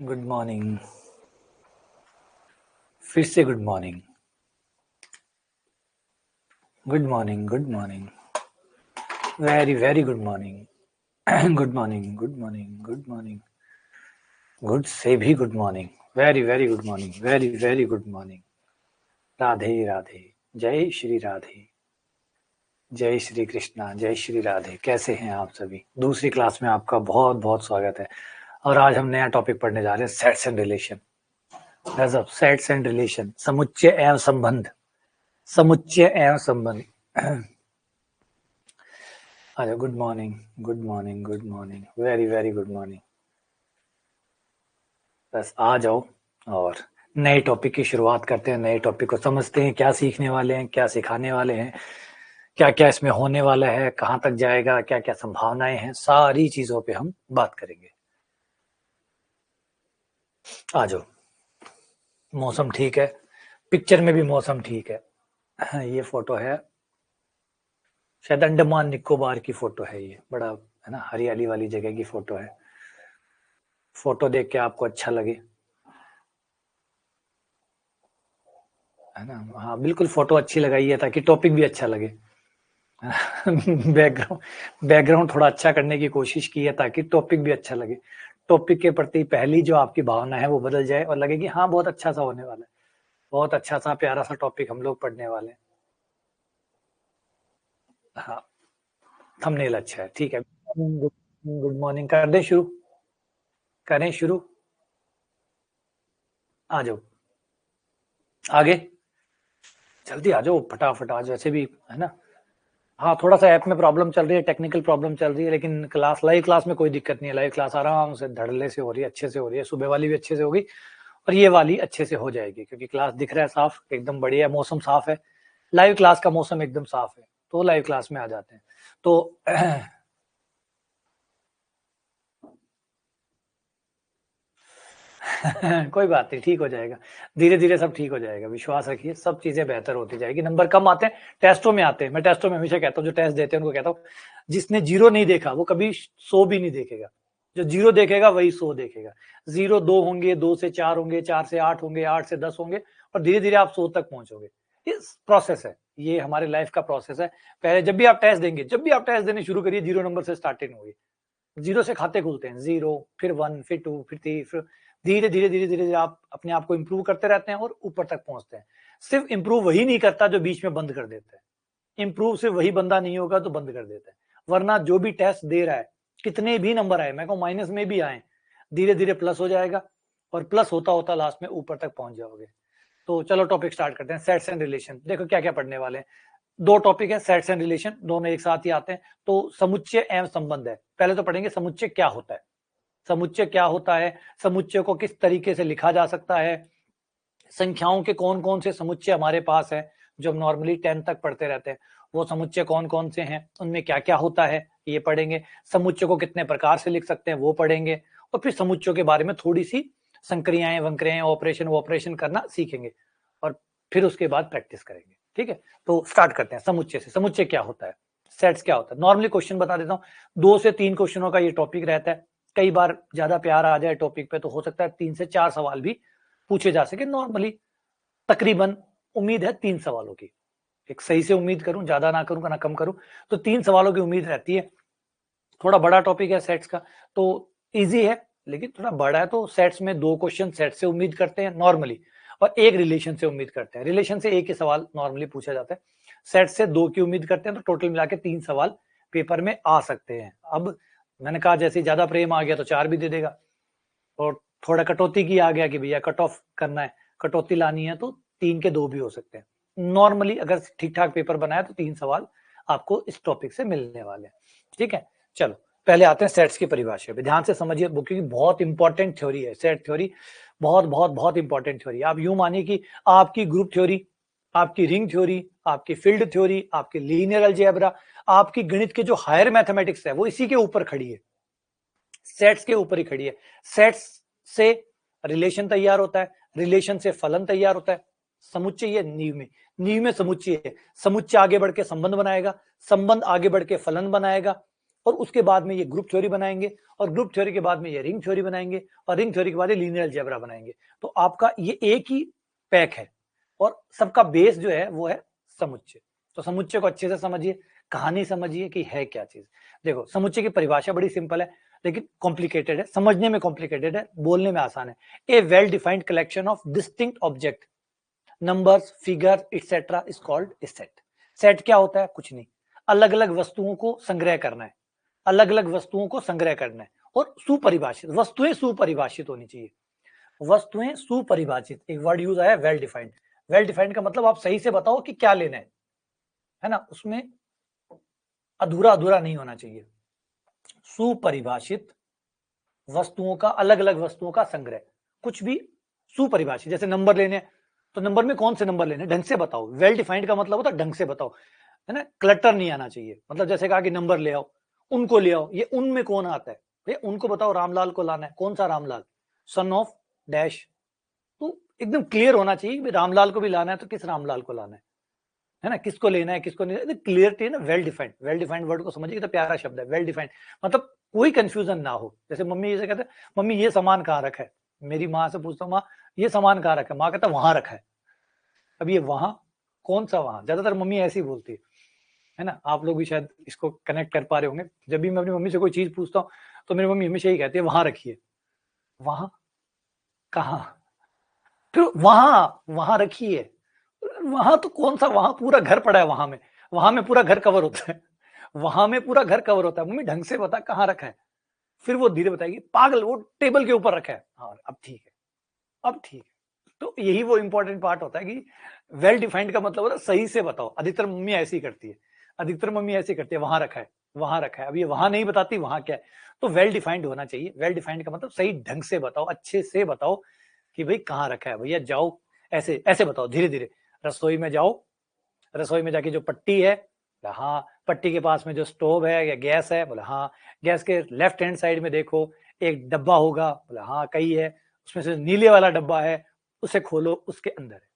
Good morning. फिर से good morning. Good morning, good morning, very very good morning. Good morning, good morning, good morning, good से भी good morning, very very good morning, very very good morning. Radhe Radhe, जय श्री राधे, जय श्री कृष्णा, जय श्री राधे। कैसे हैं आप सभी? दूसरी क्लास में आपका बहुत बहुत स्वागत है। और आज हम नया टॉपिक पढ़ने जा रहे हैं, सेट्स एंड रिलेशन। गजब, सेट्स एंड रिलेशन, समुच्चय एवं संबंध। समुच्चय एवं संबंध। अच्छा, good morning, good morning, good morning, very very good morning. बस आ जाओ और नए टॉपिक की शुरुआत करते हैं। नए टॉपिक को समझते हैं, क्या सीखने वाले हैं, क्या सिखाने वाले हैं, क्या क्या इसमें होने वाला है, कहाँ तक जाएगा, क्या क्या संभावनाएं हैं, सारी चीजों पे हम बात करेंगे। आ जाओ। मौसम ठीक है, पिक्चर में भी मौसम ठीक है। ये फोटो है, शायद अंडमान निकोबार की फोटो है। ये बड़ा है ना, हरियाली वाली जगह की फोटो है। फोटो देख के आपको अच्छा लगे, है ना? हाँ बिल्कुल, फोटो अच्छी लगाई है ताकि टॉपिक भी अच्छा लगे। बैकग्राउंड थोड़ा अच्छा करने की कोशिश की है ताकि टॉपिक भी अच्छा लगे। टॉपिक के प्रति पहली जो आपकी भावना है वो बदल जाए और लगे कि हाँ बहुत अच्छा सा होने वाला है, बहुत अच्छा सा प्यारा सा टॉपिक हम लोग पढ़ने वाले हैं। हाँ, थंबनेल अच्छा है, ठीक है। गुड मॉर्निंग कर दे शुरू, करें शुरू। आ जाओ आगे, जल्दी आ जाओ, फटाफट आज वैसे भी, है ना? हाँ थोड़ा सा ऐप में प्रॉब्लम चल रही है, टेक्निकल प्रॉब्लम चल रही है, लेकिन क्लास, लाइव क्लास में कोई दिक्कत नहीं है। लाइव क्लास आराम से धड़ल्ले से हो रही है, अच्छे से हो रही है। सुबह वाली भी अच्छे से होगी और ये वाली अच्छे से हो जाएगी, क्योंकि क्लास दिख रहा है साफ, एकदम बढ़िया, मौसम साफ है। लाइव क्लास का मौसम एकदम साफ है, तो लाइव क्लास में आ जाते हैं। तो कोई बात नहीं, ठीक हो जाएगा। धीरे धीरे सब ठीक हो जाएगा, विश्वास रखिए, सब चीजें बेहतर होती जाएगी। नंबर कम आते हैं, टेस्टों में आते हैं। मैं टेस्टों में हमेशा कहता हूँ, जो टेस्ट देते हैं उनको कहता हूँ, जिसने जीरो नहीं देखा वो कभी 100 भी नहीं देखेगा। जो जीरो देखेगा वही 100 देखेगा। जीरो 2 होंगे, 2 से 4 होंगे, 4 से 8 होंगे, 8 से 10 होंगे, और धीरे धीरे आप 100 तक पहुंचोगे। ये प्रोसेस है, ये हमारे लाइफ का प्रोसेस है। पहले जब भी आप टेस्ट देंगे, जब भी आप टेस्ट देने शुरू करिए, जीरो नंबर से स्टार्टिंग होगी। जीरो से खाते खुलते हैं, जीरो, फिर 1, फिर 2, फिर 3, फिर धीरे धीरे धीरे धीरे आप अपने आप को इंप्रूव करते रहते हैं और ऊपर तक पहुंचते हैं। सिर्फ इंप्रूव वही नहीं करता जो बीच में बंद कर देता है। इंप्रूव सिर्फ वही बंदा नहीं होगा तो बंद कर देता है। वरना जो भी टेस्ट दे रहा है, कितने भी नंबर आए, मैं कहूँ माइनस में भी आए, धीरे धीरे प्लस हो जाएगा, और प्लस होता होता लास्ट में ऊपर तक पहुंच जाओगे। तो चलो टॉपिक स्टार्ट करते हैं, सेट्स एंड रिलेशन। देखो क्या क्या पढ़ने वाले हैं। दो टॉपिक है, सेट्स एंड रिलेशन, दोनों एक साथ ही आते हैं। तो समुच्चय एवं संबंध है। पहले तो पढ़ेंगे समुच्चय क्या होता है। समुच्चय क्या होता है, समुच्चय को किस तरीके से लिखा जा सकता है, संख्याओं के कौन कौन से समुच्चय हमारे पास है, जो हम नॉर्मली 10 तक पढ़ते रहते हैं, वो समुच्चय कौन कौन से हैं, उनमें क्या क्या होता है, ये पढ़ेंगे। समुच्चय को कितने प्रकार से लिख सकते हैं वो पढ़ेंगे, और फिर समुच्चयों के बारे में थोड़ी सी संक्रियाएं वंक्रियाएं, ऑपरेशन ऑपरेशन करना सीखेंगे, और फिर उसके बाद प्रैक्टिस करेंगे। ठीक है, तो स्टार्ट करते हैं समुच्चय से। समुच्चय क्या होता है, सेट्स क्या होता है। नॉर्मली क्वेश्चन बता देता हूँ, 2 से 3 क्वेश्चनों का ये टॉपिक रहता है। कई बार ज्यादा प्यार आ जाए टॉपिक पे तो हो सकता है 3 से 4 सवाल भी पूछे जा सके। नॉर्मली तकरीबन उम्मीद है 3 सवालों की, एक सही से उम्मीद करूं, ज्यादा ना करूं ना कम करूं, तो 3 सवालों की उम्मीद रहती है। थोड़ा बड़ा टॉपिक है सेट्स का, तो इजी है, लेकिन थोड़ा बड़ा है, तो सेट्स में 2 क्वेश्चन सेट से उम्मीद करते हैं नॉर्मली, और एक रिलेशन से उम्मीद करते हैं। रिलेशन से एक ही सवाल नॉर्मली पूछा जाता है, सेट से 2 की उम्मीद करते हैं, तो टोटल मिला के 3 सवाल पेपर में आ सकते हैं। अब मैंने कहा जैसे ज्यादा प्रेम आ गया तो 4 भी दे देगा, और थोड़ा कटौती की आ गया कि भैया कट ऑफ करना है, कटौती लानी है, तो 3 के 2 भी हो सकते हैं। नॉर्मली अगर ठीक ठाक पेपर बनाया तो 3 सवाल आपको इस टॉपिक से मिलने वाले हैं। ठीक है, चलो पहले आते हैं सेट्स की परिभाषा पे। ध्यान से समझिए, क्योंकि बहुत इंपॉर्टेंट थ्योरी है सेट थ्योरी, बहुत बहुत बहुत इंपॉर्टेंट थ्योरी। आप यूं मानिए कि आपकी ग्रुप थ्योरी, आपकी रिंग थ्योरी, आपकी फील्ड थ्योरी, आपकी लीनियर अलजेब्रा, आपकी गणित के जो हायर मैथमेटिक्स है वो इसी के ऊपर खड़ी है, सेट्स के ऊपर ही खड़ी है। सेट्स से रिलेशन तैयार होता है, रिलेशन से फलन तैयार होता है। समुच्चय ये नींव में समुच्चय है। समुच्चय आगे बढ़ के संबंध बनाएगा, संबंध आगे बढ़ के फलन बनाएगा, और उसके बाद में ये ग्रुप थ्योरी बनाएंगे, और ग्रुप थ्योरी के बाद में ये रिंग थ्योरी बनाएंगे, और रिंग थ्योरी के बाद ये लीनियर अलजेब्रा बनाएंगे। तो आपका ये एक ही पैक है, और सबका बेस जो है वो है समुच्चय। तो समुच्चय को अच्छे से समझिए, कहानी समझिए कि है क्या चीज। देखो, समुच्चय की परिभाषा बड़ी सिंपल है, लेकिन कॉम्प्लिकेटेड है, समझने में कॉम्प्लिकेटेड है, बोलने में आसान है। A well defined collection of distinct object, numbers, figure etcetera is called a set. Set क्या होता है? कुछ नहीं, अलग अलग वस्तुओं को संग्रह करना है, अलग अलग वस्तुओं को संग्रह करना है, और सुपरिभाषित, वस्तुएं सुपरिभाषित होनी चाहिए, वस्तुएं सुपरिभाषित। एक वर्ड यूज आया वेल डिफाइंड। वेल डिफाइंड का मतलब आप सही से बताओ कि क्या लेना है ना, उसमें अधूरा अधूरा नहीं होना चाहिए। सुपरिभाषित वस्तुओं का, अलग अलग वस्तुओं का संग्रह, कुछ भी सुपरिभाषित। जैसे नंबर लेने, तो नंबर में कौन से नंबर लेने, ढंग से बताओ। वेल डिफाइंड का मतलब होता है ढंग से बताओ, है ना, क्लटर नहीं आना चाहिए। मतलब जैसे कहा कि नंबर ले आओ, उनको ले आओ, ये उनमें कौन आता है भैया, उनको बताओ, रामलाल को लाना है, कौन सा रामलाल, सन ऑफ डैश। तो एकदम क्लियर होना चाहिए, रामलाल को भी लाना है तो किस रामलाल को लाना है ना, किसको लेना है किसको नहीं, क्लियरिटी है ना। Well defined, well defined word को समझिए, तो प्यारा शब्द है वेल डिफाइंड, मतलब कोई कंफ्यूजन ना हो। जैसे मम्मी ये कहते हैं, मम्मी ये सामान कहाँ रखा है, मेरी माँ से पूछता हूँ, माँ ये सामान कहाँ रखा है, माँ कहता है वहां रखा है। अब ये वहां, कौन सा वहां, ज्यादातर मम्मी ऐसी बोलती है ना। आप लोग भी शायद इसको कनेक्ट कर पा रहे होंगे। जब भी मैं अपनी मम्मी से कोई चीज पूछता हूँ तो मेरी मम्मी हमेशा यही कहती है वहां रखिए। वहां कहाँ, फिर वहां वहां रखिए, वहां तो कौन सा वहां, पूरा घर पड़ा है वहां में पूरा घर कवर होता है, वहां में पूरा घर कवर होता है। मम्मी ढंग से बता कहाँ रखा है, फिर वो धीरे बताएगी पागल वो टेबल के ऊपर रखा है। हाँ अब ठीक है, अब ठीक है। तो यही वो इंपॉर्टेंट पार्ट होता है कि वेल डिफाइंड का मतलब होता है सही से बताओ। अधिकतर मम्मी ऐसी करती है, अधिकतर मम्मी ऐसी करती है, वहां रखा है, वहां रखा है, अब ये वहां नहीं बताती वहां क्या है। तो वेल डिफाइंड होना चाहिए। वेल डिफाइंड का मतलब सही ढंग से बताओ, अच्छे से बताओ कि भाई कहाँ रखा है। भैया जाओ, ऐसे ऐसे बताओ धीरे धीरे, रसोई में जाओ, रसोई में जाके जो पट्टी है, हाँ पट्टी के पास में जो स्टोव है या गैस है, बोला हाँ, गैस के लेफ्ट हैंड साइड में देखो एक डब्बा होगा, बोला हाँ कई है, उसमें से नीले वाला डब्बा है, उसे खोलो, उसके अंदर है।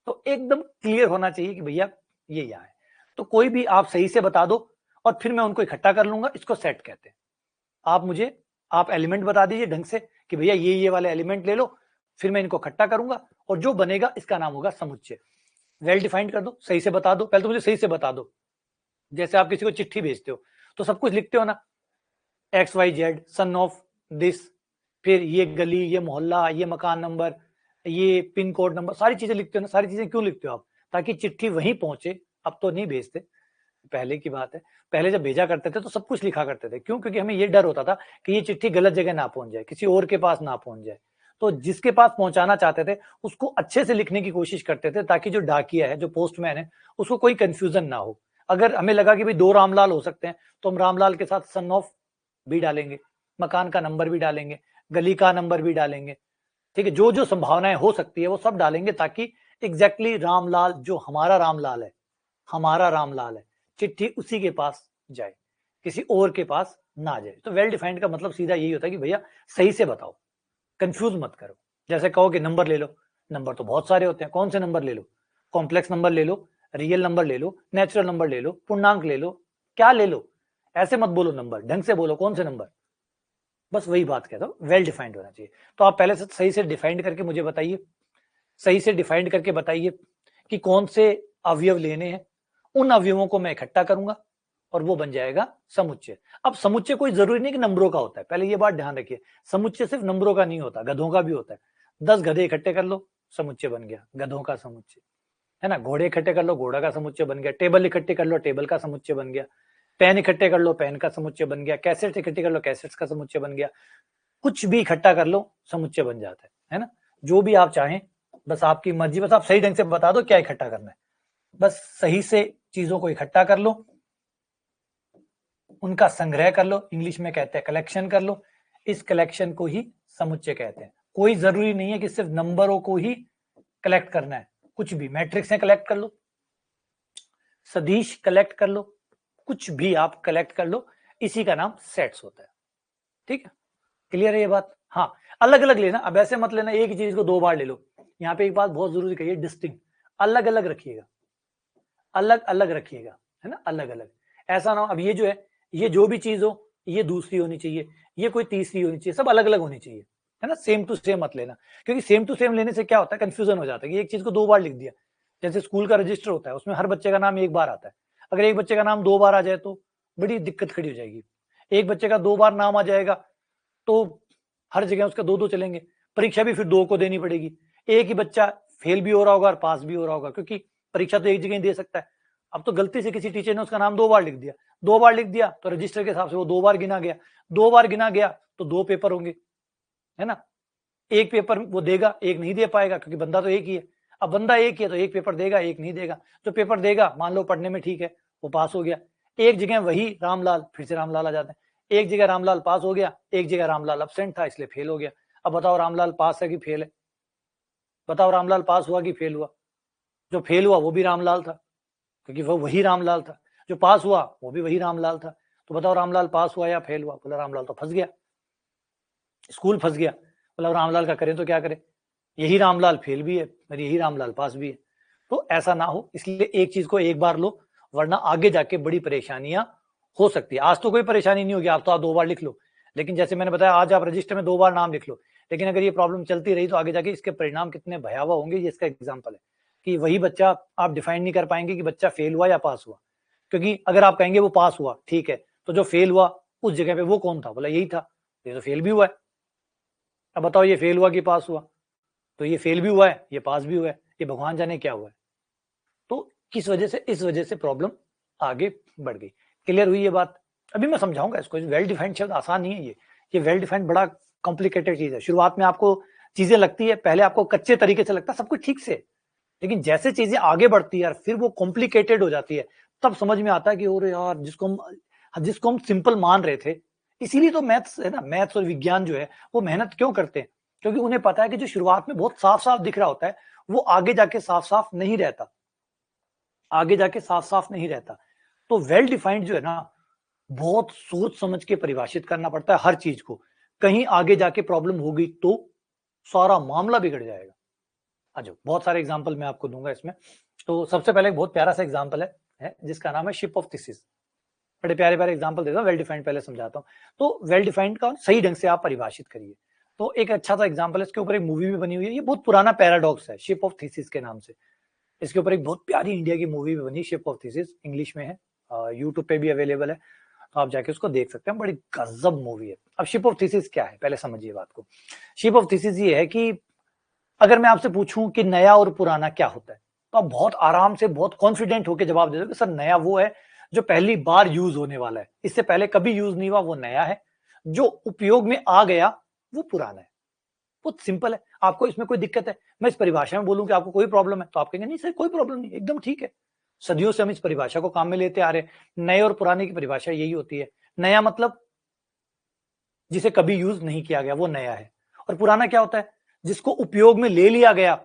तो एकदम क्लियर होना चाहिए कि भैया ये यहाँ है। तो कोई भी आप सही से बता दो, और फिर मैं उनको इकट्ठा कर लूंगा, इसको सेट कहते हैं। आप मुझे, आप एलिमेंट बता दीजिए ढंग से कि भैया ये वाले एलिमेंट ले लो, फिर मैं इनको इकट्ठा करूंगा, और जो बनेगा इसका नाम होगा समुच्चय। वेल डिफाइंड कर दो, सही से बता दो, पहले तो मुझे सही से बता दो। जैसे आप किसी को चिट्ठी भेजते हो तो सब कुछ लिखते हो ना, XYZ सन ऑफ दिस, फिर ये गली, ये मोहल्ला, ये मकान नंबर, ये पिन कोड नंबर, सारी चीजें लिखते हो ना। सारी चीजें क्यों लिखते हो आप? ताकि चिट्ठी वहीं पहुंचे। अब तो नहीं भेजते, पहले की बात है, पहले जब भेजा करते थे तो सब कुछ लिखा करते थे। क्यों? क्योंकि हमें ये डर होता था कि ये चिट्ठी गलत जगह ना पहुंच जाए, किसी और के पास ना पहुंच जाए। तो जिसके पास पहुंचाना चाहते थे उसको अच्छे से लिखने की कोशिश करते थे, ताकि जो डाकिया है, जो पोस्टमैन है, उसको कोई कंफ्यूजन ना हो। अगर हमें लगा कि भाई 2 रामलाल हो सकते हैं तो हम रामलाल के साथ सन ऑफ भी डालेंगे, मकान का नंबर भी डालेंगे, गली का नंबर भी डालेंगे, ठीक है, जो जो संभावनाएं हो सकती है वो सब डालेंगे, ताकि एग्जैक्टली रामलाल, जो हमारा रामलाल है, हमारा रामलाल है, चिट्ठी उसी के पास जाए, किसी और के पास ना जाए। तो वेल डिफाइंड का मतलब सीधा यही होता है कि भैया सही से बताओ, कंफ्यूज मत करो। जैसे कहो कि नंबर ले लो, नंबर तो बहुत सारे होते हैं, कौन से नंबर ले लो? कॉम्प्लेक्स नंबर ले लो, रियल नंबर ले लो, नेचुरल नंबर ले लो, पूर्णांक ले लो, क्या ले लो? ऐसे मत बोलो नंबर, ढंग से बोलो कौन से नंबर। बस वही बात कहता हूं, वेल डिफाइंड होना चाहिए। तो आप पहले से सही से डिफाइंड करके मुझे बताइए, सही से डिफाइंड करके बताइए कि कौन से अवयव लेने हैं। उन अवयवों को मैं इकट्ठा करूंगा और वो बन जाएगा समुच्चय। अब समुच्चय कोई जरूरी नहीं कि नंबरों का होता है, पहले ये बात ध्यान रखिए। समुच्चय सिर्फ नंबरों का नहीं होता, गधों का भी होता है। 10 गधे इकट्ठे कर लो, समुच्चय बन गया, गधों का समुच्चय, है ना। घोड़े इकट्ठे कर लो, घोड़ा का समुच्चय बन गया। टेबल इकट्ठे कर लो, टेबल का समुच्चय बन गया। पेन इकट्ठे कर लो, पेन का समुच्चय बन गया। कैसेट इकट्ठे कर लो, कैसेट्स का समुच्चय बन गया। कुछ भी इकट्ठा कर लो, समुच्चय बन जाता है ना। जो भी आप चाहें, बस आपकी मर्जी, बस आप सही ढंग से बता दो क्या इकट्ठा करना है। बस सही से चीजों को इकट्ठा कर लो, उनका संग्रह कर लो, इंग्लिश में कहते हैं कलेक्शन कर लो। इस कलेक्शन को ही समुच्चय कहते हैं। कोई जरूरी नहीं है कि सिर्फ नंबरों को ही कलेक्ट करना है, कुछ भी मैट्रिक्स कलेक्ट कर लो, सदिश कलेक्ट कर लो, कुछ भी आप कलेक्ट कर लो, इसी का नाम सेट्स होता है। ठीक है, क्लियर है ये बात? हाँ, अलग अलग लेना, अब ऐसे मत लेना एक ही चीज को 2 बार ले लो। यहाँ पे एक बात बहुत जरूरी कही है, डिस्टिंक्ट, अलग अलग रखिएगा, अलग अलग रखिएगा, है ना, अलग अलग। ऐसा ना हो, अब ये जो है ये जो भी चीज हो ये दूसरी होनी चाहिए, ये कोई तीसरी होनी चाहिए, सब अलग अलग होनी चाहिए, है ना। सेम टू सेम मत लेना, क्योंकि सेम टू सेम लेने से क्या होता है, कंफ्यूजन हो जाता है कि एक चीज को 2 बार लिख दिया। जैसे स्कूल का रजिस्टर होता है, उसमें हर बच्चे का नाम 1 बार आता है, अगर एक बच्चे का नाम 2 बार आ जाए तो बड़ी दिक्कत खड़ी हो जाएगी। एक बच्चे का 2 बार नाम आ जाएगा तो हर जगह उसका 2-2 चलेंगे, परीक्षा भी फिर 2 को देनी पड़ेगी। एक ही बच्चा फेल भी हो रहा होगा और पास भी हो रहा होगा, क्योंकि परीक्षा तो एक जगह ही दे सकता है। अब तो गलती से किसी टीचर ने उसका नाम 2 बार लिख दिया, 2 बार लिख दिया तो रजिस्टर के हिसाब से वो 2 बार गिना गया, 2 बार गिना गया तो 2 पेपर होंगे, है ना। एक पेपर वो देगा, एक नहीं दे पाएगा, क्योंकि बंदा तो एक ही है। अब बंदा एक ही है तो एक पेपर देगा, एक नहीं देगा। जो पेपर देगा, मान लो पढ़ने में ठीक है, वो पास हो गया। एक जगह वही रामलाल, फिर से रामलाल आ जाते हैं, एक जगह रामलाल पास हो गया, एक जगह रामलाल अब्सेंट था इसलिए फेल हो गया। अब बताओ रामलाल पास है कि फेल है, बताओ रामलाल पास हुआ कि फेल हुआ। जो फेल हुआ वो भी रामलाल था, क्योंकि वो वही रामलाल था। जो पास हुआ वो भी वही रामलाल था। तो बताओ रामलाल पास हुआ या फेल हुआ। बोला रामलाल तो फंस गया, स्कूल फंस गया। बोला रामलाल का करें तो क्या करें, यही रामलाल फेल भी है और यही रामलाल पास भी है। तो ऐसा ना हो, इसलिए एक चीज को एक बार लो, वरना आगे जाके बड़ी परेशानियां हो सकती है। आज तो कोई परेशानी नहीं होगी, आप तो आप 2 बार लिख लो, लेकिन जैसे मैंने बताया आज आप रजिस्टर में 2 बार नाम लिख लो, लेकिन अगर ये प्रॉब्लम चलती रही तो आगे जाके इसके परिणाम कितने भयावह होंगे, ये इसका एग्जाम्पल है कि वही बच्चा आप डिफाइन नहीं कर पाएंगे कि बच्चा फेल हुआ या पास हुआ। क्योंकि अगर आप कहेंगे वो पास हुआ, ठीक है, तो जो फेल हुआ उस जगह पे वो कौन था, बोला यही था, ये तो फेल भी हुआ है। अब बताओ ये फेल हुआ कि पास हुआ, तो ये फेल भी हुआ है, ये पास भी हुआ है, ये भगवान जाने क्या हुआ है। तो किस वजह से, इस वजह से प्रॉब्लम आगे बढ़ गई। क्लियर हुई ये बात। अभी मैं समझाऊंगा इसको, वेल डिफाइंड शब्द आसान नहीं है, ये वेल डिफाइंड बड़ा कॉम्प्लिकेटेड चीज है। शुरुआत में आपको चीजें लगती है, पहले आपको कच्चे तरीके से लगता है सब कुछ ठीक से, लेकिन जैसे चीजें आगे बढ़ती है फिर वो कॉम्प्लिकेटेड हो जाती है, तब समझ में आता है कि अरे यार जिसको हम सिंपल मान रहे थे। इसीलिए तो मैथ्स है ना, मैथ्स और विज्ञान जो है वो मेहनत क्यों करते हैं, क्योंकि उन्हें पता है कि जो शुरुआत में बहुत साफ साफ दिख रहा होता है वो आगे जाके साफ साफ नहीं रहता, आगे जाके साफ साफ नहीं रहता। तो वेल डिफाइंड जो है ना, बहुत सोच समझ के परिभाषित करना पड़ता है हर चीज को, कहीं आगे जाके प्रॉब्लम होगी तो सारा मामला बिगड़ जाएगा। अच्छा, बहुत सारे एग्जाम्पल मैं आपको दूंगा इसमें। तो सबसे पहले एक बहुत प्यारा सा एग्जाम्पल है जिसका नाम है शिप ऑफ थीसिस। बड़े प्यारे प्यारे एग्जाम्पल देता हूँ, वेल डिफाइंड पहले समझाता हूँ। तो वेल डिफाइंड का सही ढंग से आप परिभाषित करिए। तो एक अच्छा सा एग्जाम्पल है, इसके ऊपर एक मूवी भी बनी हुई है, ये बहुत पुराना पैराडॉक्स है, शिप ऑफ थीसिस के नाम से। इसके ऊपर एक बहुत प्यारी इंडिया की मूवी भी बनी, शिप ऑफ थीसिस, इंग्लिश में है, यूट्यूब पे भी अवेलेबल है, तो आप जाके उसको देख सकते हैं, बड़ी गजब मूवी है। अब शिप ऑफ थीसिस क्या है, पहले समझिए बात को। शिप ऑफ थीसिस ये है कि अगर मैं आपसे पूछूं कि नया और पुराना क्या होता है, तो आप बहुत आराम से, बहुत कॉन्फिडेंट होकर जवाब दे दोगे, सर नया वो है जो पहली बार यूज होने वाला है, इससे पहले कभी यूज नहीं हुआ, वो नया है। जो उपयोग में आ गया वो पुराना है। बहुत सिंपल है। आपको इसमें कोई दिक्कत है, मैं इस परिभाषा में बोलूं कि आपको कोई प्रॉब्लम है, तो आप कहेंगे नहीं सर कोई प्रॉब्लम नहीं, एकदम ठीक है। सदियों से हम इस परिभाषा को काम में लेते आ रहे हैं। नए और पुराने की परिभाषा यही होती है। नया मतलब जिसे कभी यूज नहीं किया गया वो नया है, और पुराना क्या होता है, जिसको उपयोग में ले लिया गया,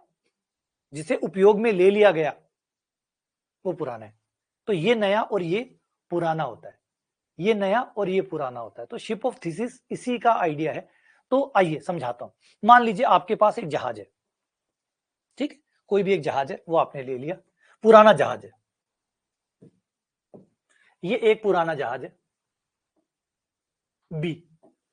जिसे उपयोग में ले लिया गया वो पुराना है। तो ये नया और ये पुराना होता है, ये नया और ये पुराना होता है। तो शिप ऑफ थीसिस इसी का आइडिया है। तो आइए समझाता हूं। मान लीजिए आपके पास एक जहाज है, ठीक है, कोई भी एक जहाज है, वो आपने ले लिया, पुराना जहाज है, ये एक पुराना जहाज है, बी,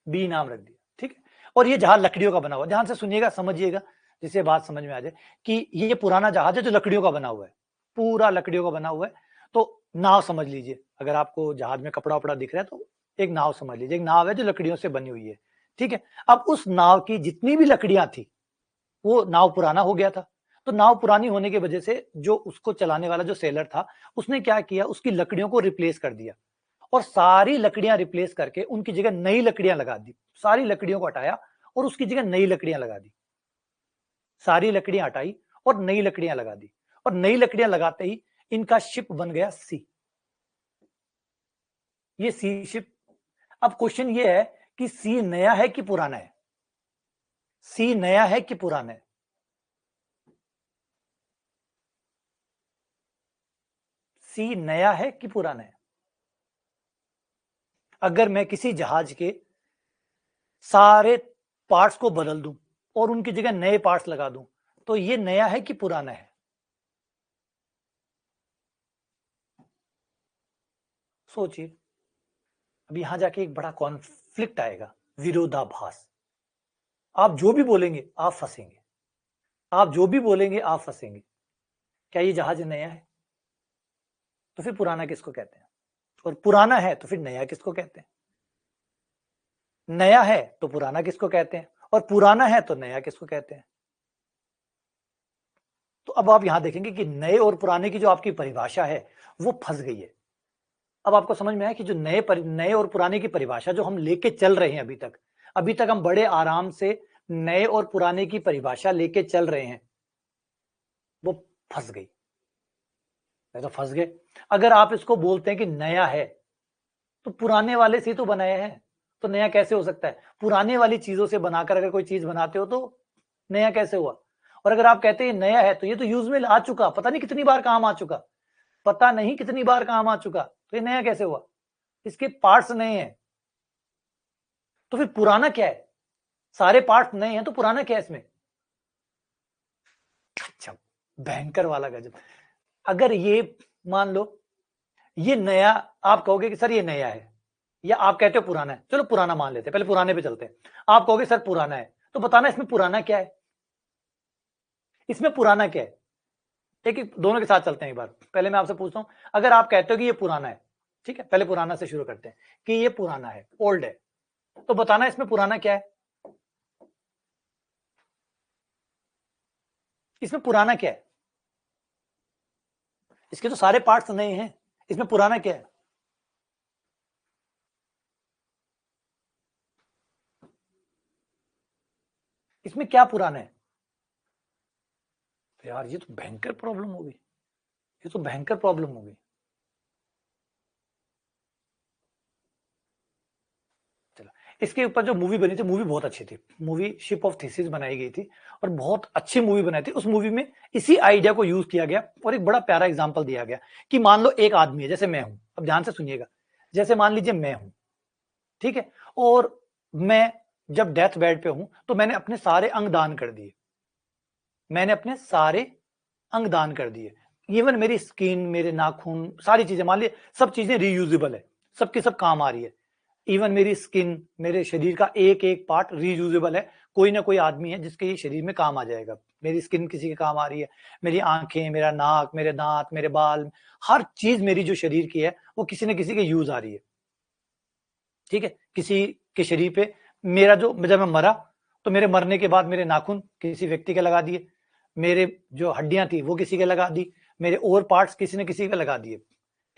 बी नाम रख दिया, ठीक है। और ये जहाज लकड़ियों का बना हुआ, ध्यान से सुनिएगा, समझिएगा, जिससे बात समझ में आ जाए कि ये पुराना जहाज है जो लकड़ियों का बना हुआ है, पूरा लकड़ियों का बना हुआ है। तो नाव समझ लीजिए, अगर आपको जहाज में कपड़ा वपड़ा दिख रहा है तो एक नाव समझ लीजिए, एक नाव है जो लकड़ियों से बनी हुई है, ठीक है। अब उस नाव की जितनी भी लकड़ियां थी, वो नाव पुराना हो गया था। तो नाव पुरानी होने की वजह से जो उसको चलाने वाला जो सेलर था, उसने क्या किया, उसकी लकड़ियों को रिप्लेस कर दिया, और सारी लकड़ियां रिप्लेस करके उनकी जगह नई लकड़ियां लगा दी। सारी लकड़ियों को हटाया और उसकी जगह नई लकड़ियां लगा दी, सारी लकड़ियां हटाई और नई लकड़ियां लगा दी, और नई लकड़ियां लगाते ही इनका शिप बन गया सी, ये सी शिप। अब क्वेश्चन ये है कि सी नया है कि पुराना है, सी नया है कि पुराना है। सी नया है कि पुराना है। अगर मैं किसी जहाज के सारे पार्ट्स को बदल दूं और उनकी जगह नए पार्ट्स लगा दूं, तो ये नया है कि पुराना है, सोचिए। अब यहां जाके एक बड़ा कॉन्फ्लिक्ट आएगा, विरोधाभास। आप जो भी बोलेंगे आप फंसेंगे, आप जो भी बोलेंगे आप फंसेंगे। क्या ये जहाज नया है? तो फिर पुराना किसको कहते हैं? और पुराना है तो फिर नया किसको कहते हैं? नया है तो पुराना किसको कहते हैं? और पुराना है तो नया किसको कहते हैं? तो अब आप यहां देखेंगे कि नए और पुराने की जो आपकी परिभाषा है वो फंस गई है। अब आपको समझ में आया कि जो नए और पुराने की परिभाषा जो हम लेके चल रहे हैं अभी तक हम बड़े आराम से नए और पुराने की परिभाषा लेके चल रहे हैं, वो फंस गई। तो फंस गए। अगर आप इसको बोलते हैं कि नया है तो पुराने वाले से तो बनाया है, तो नया कैसे हो सकता है? पुराने वाली चीजों से बनाकर अगर कोई चीज बनाते हो तो नया कैसे हुआ? और अगर आप कहते हैं नया है तो ये तो यूज में आ चुका, पता नहीं कितनी बार काम आ चुका, पता नहीं कितनी बार काम आ चुका, तो ये नया कैसे हुआ? इसके पार्ट्स नए हैं। तो फिर पुराना क्या है? सारे पार्ट्स नए हैं तो पुराना क्या है इसमें? अच्छा, भयंकर वाला गजब। अगर ये मान लो ये नया, आप कहोगे कि सर ये नया है, या आप कहते हो पुराना है, चलो पुराना मान लेते हैं, पहले पुराने पे चलते हैं। आप कहोगे सर पुराना है, तो बताना इसमें पुराना क्या है? इसमें पुराना क्या है? एक दोनों के साथ चलते हैं एक बार। पहले मैं आपसे पूछता हूं, अगर आप कहते हो कि ये पुराना है, ठीक है, पहले पुराना से शुरू करते हैं कि ये पुराना है, ओल्ड है, तो बताना इसमें पुराना क्या है? इसमें पुराना क्या है? इसके तो सारे पार्ट्स नए हैं, इसमें पुराना क्या है? इसमें क्या पुराना है? तो यार ये तो भयंकर प्रॉब्लम हो गई, ये तो भयंकर प्रॉब्लम हो गई। चलो, इसके ऊपर जो मूवी बनी थी, मूवी बहुत अच्छी थी, मूवी शिप ऑफ थीसिस बनाई गई थी और बहुत अच्छी मूवी बनाई थी। उस मूवी में इसी आइडिया को यूज किया गया और एक बड़ा प्यारा एग्जांपल दिया गया कि मान लो एक आदमी है, जैसे मैं हूं, अब ध्यान से सुनिएगा, जैसे मान लीजिए मैं हूं, ठीक है, और मैं जब डेथ बेड पे हूं तो मैंने अपने सारे अंग दान कर दिए, मैंने अपने सारे अंग दान कर दिए, इवन मेरी स्किन, मेरे नाखून, सारी चीजें, मान लीजिए सब चीजें रीयूजेबल है, सबके सब काम आ रही है, इवन मेरी स्किन, मेरे शरीर का एक एक पार्ट रीयूजेबल है, कोई ना कोई आदमी है जिसके ये शरीर में काम आ जाएगा, मेरी स्किन किसी के काम आ रही है, मेरी आंखें, मेरा नाक, मेरे दांत, मेरे बाल, हर चीज मेरी जो शरीर की है वो किसी न किसी के यूज आ रही है, ठीक है, किसी के शरीर पे मेरा जो, जब मैं मरा तो मेरे मरने के बाद मेरे नाखून किसी व्यक्ति के लगा दिए, मेरे जो हड्डियां थी वो किसी के लगा दी, मेरे और पार्ट्स किसी ने किसी के लगा दिए,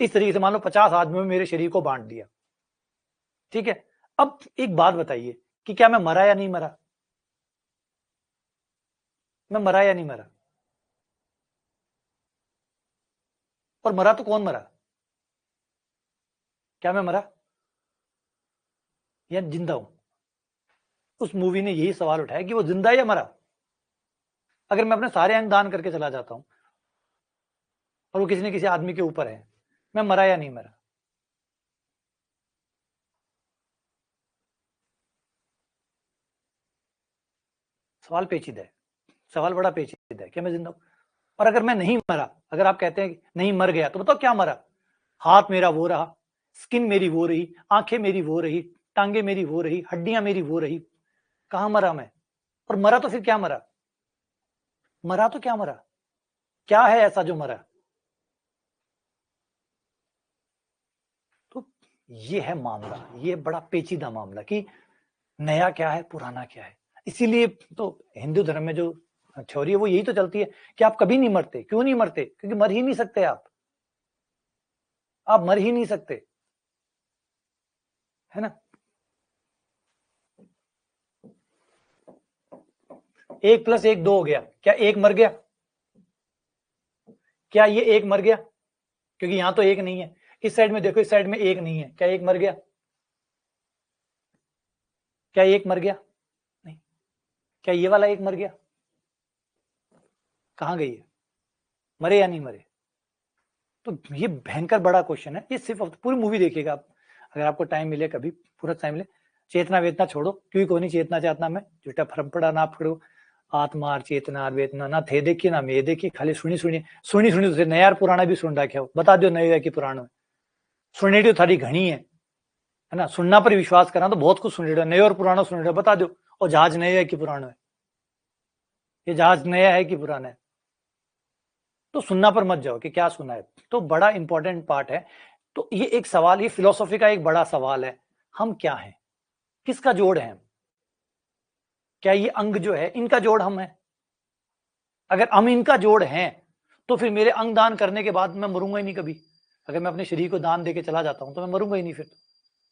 इस तरीके से मान लो 50 आदमियों में मेरे शरीर को बांट दिया, ठीक है। अब एक बात बताइए कि क्या मैं मरा या नहीं मरा? मैं मरा या नहीं मरा? और मरा तो कौन मरा? क्या मैं मरा या जिंदा हूं? उस मूवी ने यही सवाल उठाया कि वो जिंदा या मरा। अगर मैं अपने सारे अंग दान करके चला जाता हूं और वो किसी न किसी आदमी के ऊपर है, मैं मरा या नहीं मरा? सवाल पेचीदा है, सवाल बड़ा पेचीदा है, क्या मैं जिंदा हूं? और अगर मैं नहीं मरा, अगर आप कहते हैं कि नहीं मर गया, तो बताओ क्या मरा? हाथ मेरा वो रहा, स्किन मेरी वो रही, आंखें मेरी वो रही, टांगे मेरी वो रही, हड्डियां मेरी वो रही, कहां मरा मैं? और मरा तो फिर क्या मरा? मरा तो क्या मरा? क्या है ऐसा जो मरा? तो ये है मामला, ये बड़ा पेचीदा मामला कि नया क्या है, पुराना क्या है। इसीलिए तो हिंदू धर्म में जो थ्योरी है वो यही तो चलती है कि आप कभी नहीं मरते। क्यों नहीं मरते? क्योंकि मर ही नहीं सकते आप मर ही नहीं सकते, है ना। 1+1 2 हो गया, क्या एक मर गया? क्या ये एक मर गया? क्योंकि यहां तो एक नहीं है, इस साइड में देखो, इस साइड में एक नहीं है, क्या एक मर गया? क्या एक मर गया? नहीं। क्या ये वाला एक मर गया? कहां गई है? मरे या नहीं मरे? तो ये भयंकर बड़ा क्वेश्चन है। ये सिर्फ पूरी मूवी देखिएगा आप, अगर आपको टाइम मिले, कभी पूरा टाइम मिले। चेतना वेतना छोड़ो, क्योंकि कोई नहीं चेतना चाहता मैं, झूठा फरम पड़ा ना पड़ो, आत्मा चेतना वेतना ना थे देखी ना मैं देखी, खाली सुनी सुनी सुनी सुनी तो नया पुराना भी सुन रखे हो, बता दो नया कि पुराना सुनी तो थारी घनी है, है ना, सुनना पर विश्वास करना तो बहुत कुछ सुन रहे, नए और पुराना सुन रहे, बता दो। और जहाज नया है कि पुराना है, ये जहाज नया है कि पुराना है, तो सुनना पर मत जाओ कि क्या सुना है। तो बड़ा इंपॉर्टेंट पार्ट है। तो ये एक सवाल, ये फिलोसॉफी का एक बड़ा सवाल है, हम क्या हैं, किसका जोड़ है हम? क्या ये अंग जो है इनका जोड़ हम है? अगर हम इनका जोड़ हैं तो फिर मेरे अंग दान करने के बाद मैं मरूंगा ही नहीं कभी। अगर मैं अपने शरीर को दान देके चला जाता हूं तो मैं मरूंगा ही नहीं, फिर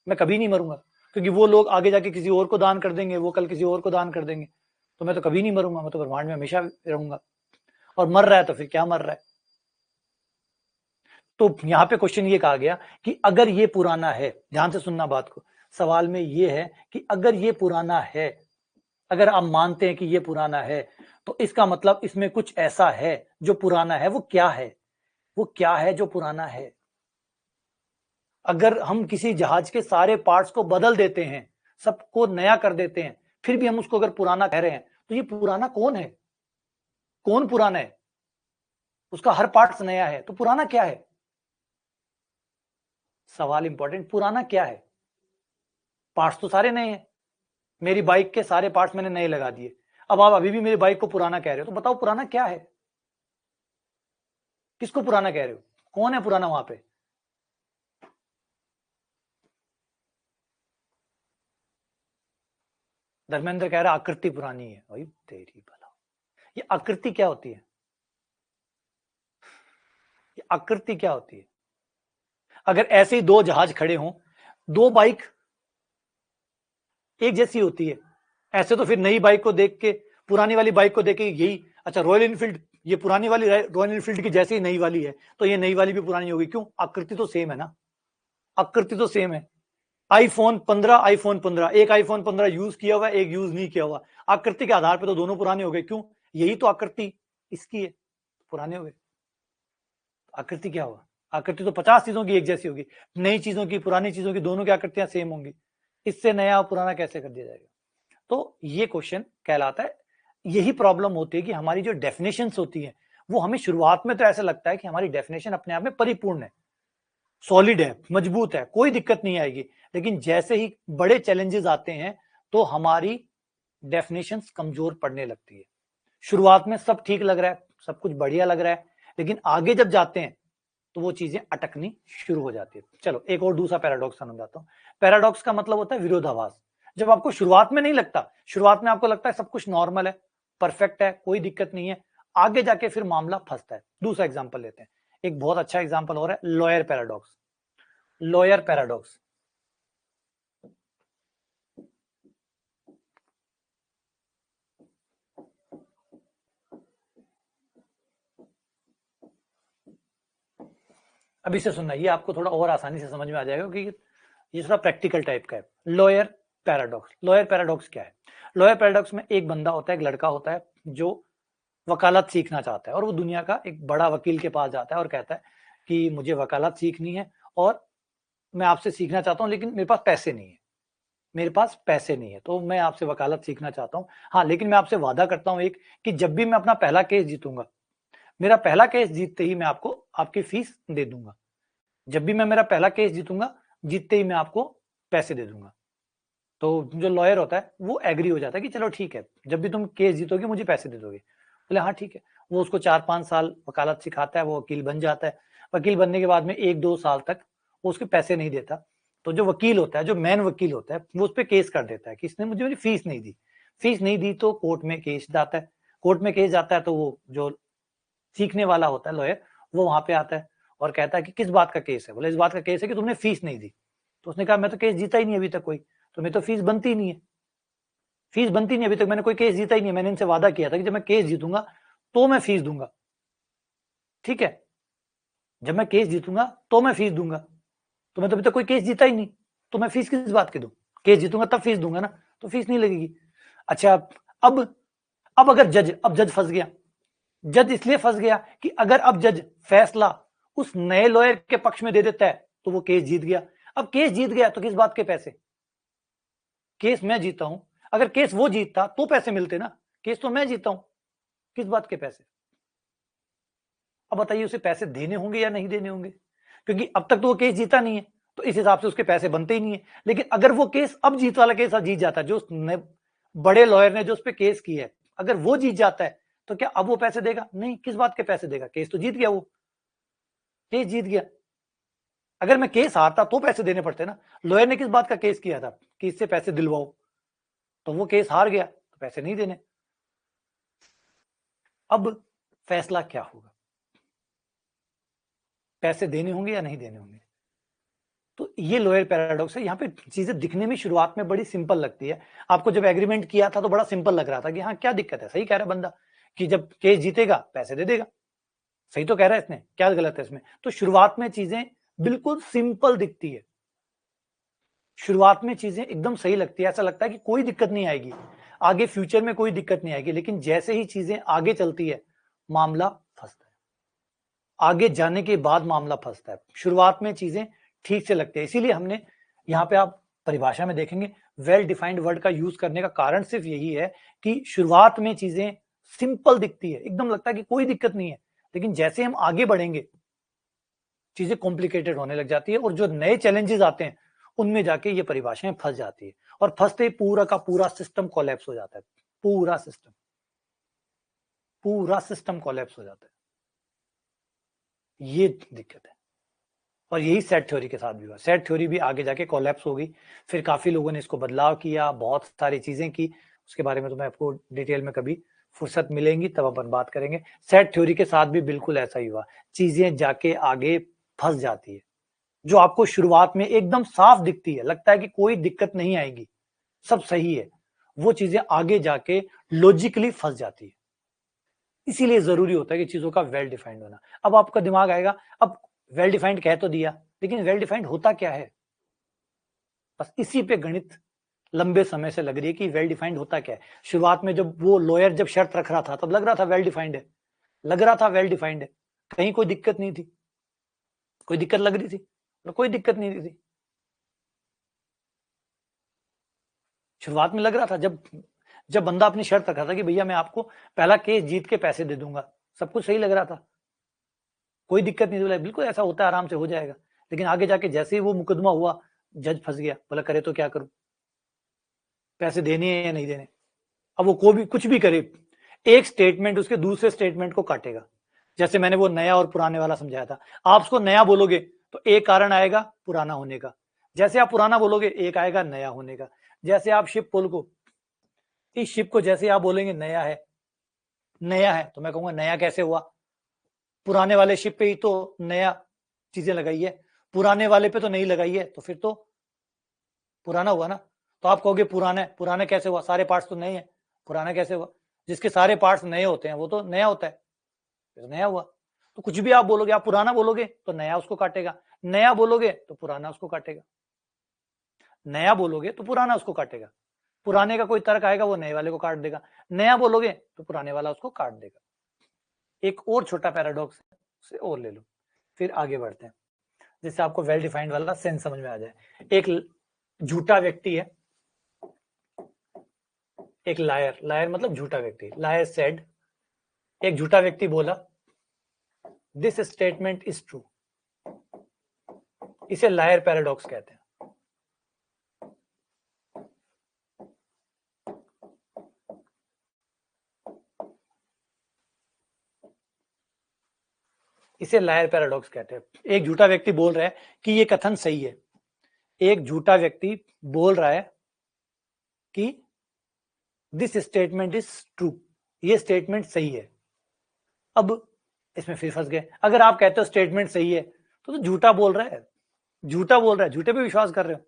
मैं कभी नहीं मरूंगा, क्योंकि वो लोग आगे जाके किसी और को दान कर देंगे, वो कल किसी और को दान कर देंगे, तो मैं तो कभी नहीं मरूंगा, मैं तो ब्रह्मांड में हमेशा रहूंगा। और मर रहा है तो फिर क्या मर रहा है? तो यहां पे क्वेश्चन ये कहा गया कि अगर ये पुराना है, ध्यान से सुनना बात को, सवाल में ये है कि अगर ये पुराना है, अगर आप मानते हैं कि ये पुराना है, तो इसका मतलब इसमें कुछ ऐसा है जो पुराना है। वो क्या है? वो क्या है जो पुराना है? अगर हम किसी जहाज के सारे पार्ट्स को बदल देते हैं, सबको नया कर देते हैं, फिर भी हम उसको अगर पुराना कह रहे हैं, तो ये पुराना कौन है? कौन पुराना है? उसका हर पार्ट्स नया है, तो पुराना क्या है? सवाल इंपॉर्टेंट, पुराना क्या है? पार्ट्स तो सारे नए हैं, मेरी बाइक के सारे पार्ट्स मैंने नए लगा दिए, अब आप अभी भी मेरी बाइक को पुराना कह रहे हो, तो बताओ पुराना क्या है? किसको पुराना कह रहे हो? कौन है पुराना वहां पे? धर्मेंद्र कह रहा आकृति पुरानी है। भाई तेरी भला, ये आकृति क्या होती है? ये आकृति क्या होती है? अगर ऐसे ही दो जहाज खड़े हों, दो बाइक एक जैसी होती है, ऐसे तो फिर नई बाइक को देख के, पुरानी वाली बाइक को देख के यही, अच्छा रॉयल इनफील्ड, ये पुरानी वाली रॉयल इनफील्ड की जैसी ही नई वाली है, तो ये नई वाली भी पुरानी होगी। क्यों? आकृति तो सेम है ना, आकृति तो सेम है। आईफोन 15, आईफोन 15, एक आईफोन 15 यूज किया हुआ, एक यूज नहीं किया हुआ, आकृति के आधार पर तो दोनों पुराने हो गए। क्यों? यही तो आकृति इसकी है, पुराने हो गए। आकृति क्या हुआ? आकृति तो 50 चीजों की एक जैसी होगी, नई चीजों की, पुरानी चीजों की, दोनों की आकृतियां सेम होंगी, इससे नया और पुराना कैसे कर दिया जाएगा? तो ये क्वेश्चन कहलाता है। यही प्रॉब्लम होती है कि हमारी जो डेफिनेशंस होती है, वो हमें शुरुआत में तो ऐसा लगता है कि हमारी डेफिनेशन अपने आप में परिपूर्ण है, सॉलिड है, मजबूत है, कोई दिक्कत नहीं आएगी। लेकिन जैसे ही बड़े चैलेंजेस आते हैं तो हमारी डेफिनेशंस कमजोर पड़ने लगती है। शुरुआत में सब ठीक लग रहा है, सब कुछ बढ़िया लग रहा है, लेकिन आगे जब जाते हैं तो वो चीजें अटकनी शुरू हो जाती है। चलो एक और दूसरा पैराडॉक्स समझाता हूं। पैराडॉक्स का मतलब होता है विरोधाभास। जब आपको शुरुआत में नहीं लगता, शुरुआत में आपको लगता है सब कुछ नॉर्मल है, परफेक्ट है, कोई दिक्कत नहीं है, आगे जाके फिर मामला फंसता है। दूसरा एग्जांपल लेते हैं, एक बहुत अच्छा एग्जांपल हो रहा है लॉयर पैराडॉक्स। लॉयर पैराडॉक्स, अभी से सुनना, ये आपको थोड़ा और आसानी से समझ में आ जाएगा क्योंकि ये थोड़ा प्रैक्टिकल टाइप का है। लॉयर पैराडॉक्स, लॉयर पैराडॉक्स क्या है? लॉयर पैराडॉक्स में एक बंदा होता है, एक लड़का होता है जो वकालत सीखना चाहता है, और वो दुनिया का एक बड़ा वकील के पास जाता है और कहता है कि मुझे वकालत सीखनी है और मैं आपसे सीखना चाहता हूँ, लेकिन मेरे पास पैसे नहीं है, मेरे पास पैसे नहीं है, तो मैं आपसे वकालत सीखना चाहता हूँ। हाँ, लेकिन मैं आपसे वादा करता हूँ एक, कि जब भी मैं अपना पहला केस जीतूंगा, मेरा पहला केस जीतते ही मैं आपको आपकी फीस दे दूंगा। जब भी मैं मेरा पहला केस जीतूंगा, जीतते ही मैं आपको पैसे दे दूंगा। तो जो लॉयर होता है वो एग्री हो जाता है कि चलो ठीक है, जब भी तुम केस जीतोगे मुझे पैसे दे दोगे। बोले हाँ ठीक है। वो उसको 4-5 साल वकालत सिखाता है, वो वकील बन जाता है। वकील बनने के बाद में 1-2 साल तक वो उसके पैसे नहीं देता, तो जो वकील होता है, जो मेन वकील होता है, वो उस पर केस कर देता है कि इसने मुझे मेरी फीस नहीं दी। फीस नहीं दी तो कोर्ट में केस जाता है। कोर्ट में केस जाता है तो वो जो सीखने वाला होता है लॉयर, वो वहां पे आता है और कहता है कि किस बात का केस है? बोले इस बात का केस है कि तुमने फीस नहीं दी। तो उसने कहा मैं तो केस जीता ही नहीं अभी तक कोई, तो मेरी तो फीस बनती ही नहीं है, फीस बनती नहीं, अभी तक मैंने कोई केस जीता ही नहीं है। मैंने इनसे वादा किया था कि जब मैं केस जीतूंगा तो मैं फीस दूंगा, ठीक है, जब मैं केस जीतूंगा तो मैं फीस दूंगा, तो मैं तो अभी तक कोई केस जीता ही नहीं, तो मैं फीस किस बात की दूं? केस जीतूंगा तब फीस दूंगा ना, तो फीस नहीं लगेगी। अच्छा, अब अब अगर जज, अब जज फंस गया। जज इसलिए फंस गया कि अगर अब जज फैसला उस नए लॉयर के पक्ष में दे देता है तो वो केस जीत गया। अब केस जीत गया तो किस बात के पैसे? केस मैं जीता हूं, अगर केस वो जीतता तो पैसे मिलते ना, केस तो मैं जीता हूं, किस बात के पैसे? अब बताइए उसे पैसे देने होंगे या नहीं देने होंगे, क्योंकि अब तक तो वो केस जीता नहीं है, तो इस हिसाब से उसके पैसे बनते ही नहीं है। लेकिन अगर वो केस, अब जीत वाला केस जीत जाता है, जो उसने बड़े लॉयर ने जो उस पर केस किया है, अगर वो जीत जाता है तो क्या अब वो पैसे देगा? नहीं। किस बात के पैसे देगा? केस तो जीत गया, वो केस जीत गया। अगर मैं केस हारता तो पैसे देने पड़ते ना। लॉयर ने किस बात का केस किया था कि इससे पैसे दिलवाओ, तो वो केस हार गया तो पैसे नहीं देने। अब फैसला क्या होगा? पैसे देने होंगे या नहीं देने होंगे? तो ये लॉयर पैराडॉक्स है। यहाँ पे चीजें दिखने में शुरुआत में बड़ी सिंपल लगती है। आपको जब एग्रीमेंट किया था तो बड़ा सिंपल लग रहा था कि हाँ क्या दिक्कत है, सही कह रहा है बंदा कि जब केस जीतेगा पैसे दे देगा, सही तो कह रहा है इसने, क्या गलत है इसमें? तो शुरुआत में चीजें बिल्कुल सिंपल दिखती है, शुरुआत में चीजें एकदम सही लगती है, ऐसा लगता है कि कोई दिक्कत नहीं आएगी, आगे फ्यूचर में कोई दिक्कत नहीं आएगी। लेकिन जैसे ही चीजें आगे चलती है मामला फंसता है, आगे जाने के बाद मामला फंसता है। शुरुआत में चीजें ठीक से लगती है। इसीलिए हमने यहाँ पे, आप परिभाषा में देखेंगे, वेल डिफाइंड वर्ड का यूज करने का कारण सिर्फ यही है कि शुरुआत में चीजें सिंपल दिखती है, एकदम लगता है कि कोई दिक्कत नहीं है, लेकिन जैसे हम आगे बढ़ेंगे चीजें कॉम्प्लिकेटेड होने लग जाती है और जो नए चैलेंजेस आते हैं उनमें जाके ये परिभाषाएं फंस जाती है और फंसते पूरा का पूरा सिस्टम कोलैप्स हो जाता है। पूरा सिस्टम कोलैप्स हो जाता है। ये दिक्कत है। और यही सेट थ्योरी के साथ भी हुआ। सेट थ्योरी भी आगे जाके कोलैप्स हो गई, फिर काफी लोगों ने इसको बदलाव किया, बहुत सारी चीजें की, उसके बारे में तो मैं आपको डिटेल में कभी फुर्सत मिलेंगी तब अपन बात करेंगे। सेट थ्योरी के साथ भी बिल्कुल ऐसा ही हुआ, चीजें जाके आगे फंस जाती है। जो आपको शुरुआत में एकदम साफ दिखती है, लगता है कि कोई दिक्कत नहीं आएगी, सब सही है, वो चीजें आगे जाके लॉजिकली फंस जाती है। इसीलिए जरूरी होता है कि चीजों का वेल डिफाइंड होना। अब आपका दिमाग आएगा, अब वेल डिफाइंड कह तो दिया, लेकिन वेल डिफाइंड होता क्या है? बस इसी पे गणित लंबे समय से लग रही है कि वेल डिफाइंड होता क्या है। शुरुआत में जब वो लॉयर जब शर्त रख रहा था तब लग रहा था वेल डिफाइंड है, लग रहा था वेल डिफाइंड है, कहीं कोई दिक्कत नहीं थी, कोई दिक्कत लग रही थी? तो कोई दिक्कत नहीं थी। शुरुआत में लग रहा था, जब जब बंदा अपनी शर्त रखा था कि भैया मैं आपको पहला केस जीत के पैसे दे दूंगा, सब कुछ सही लग रहा था, कोई दिक्कत नहीं थी, बिल्कुल ऐसा होता है, आराम से हो जाएगा। लेकिन आगे जाके जैसे ही वो मुकदमा हुआ, जज फंस गया, बोला करे तो क्या करूं, पैसे देने हैं या नहीं देने। अब वो को भी कुछ भी करे, एक स्टेटमेंट उसके दूसरे स्टेटमेंट को काटेगा। जैसे मैंने वो नया और पुराने वाला समझाया था, आप उसको नया बोलोगे तो एक कारण आएगा पुराना होने का, जैसे आप पुराना बोलोगे एक आएगा नया होने का। जैसे आप शिप पुल को, इस शिप को जैसे आप बोलेंगे नया है, नया है, तो मैं कहूंगा नया कैसे हुआ, पुराने वाले शिप पे ही तो नया चीजें लगाई है, पुराने वाले पे तो नहीं लगाई है, तो फिर तो पुराना हुआ ना। तो आप कहोगे पुराना है, पुराना कैसे हुआ, सारे पार्ट्स तो नए हैं, पुराना कैसे हुआ? जिसके सारे पार्ट्स नए होते हैं वो तो नया होता है, फिर नया हुआ। तो कुछ भी आप बोलोगे, आप पुराना बोलोगे तो नया उसको काटेगा, नया बोलोगे तो पुराना उसको काटेगा, नया बोलोगे तो पुराना उसको काटेगा, पुराने का कोई तर्क आएगा वो नए वाले को काट देगा, नया बोलोगे तो पुराने वाला उसको काट देगा। एक और छोटा पैराडॉक्स से और ले लो, फिर आगे बढ़ते हैं, जिससे आपको वेल डिफाइंड वाला सेंस समझ में आ जाए। एक झूठा व्यक्ति है, एक लायर, लायर मतलब झूठा व्यक्ति, लायर सेड, एक झूठा व्यक्ति बोला दिस स्टेटमेंट इज ट्रू, इसे लायर पैराडॉक्स कहते हैं। इसे लायर पैराडॉक्स कहते हैं। एक झूठा व्यक्ति बोल रहा है कि ये कथन सही है, एक झूठा व्यक्ति बोल रहा है कि दिस स्टेटमेंट इज ट्रू, ये स्टेटमेंट सही है। अब इसमें फिर फंस गए। अगर आप कहते हो स्टेटमेंट सही है तो झूठा बोल रहा है, झूठा बोल रहा है, झूठे पे विश्वास कर रहे हो।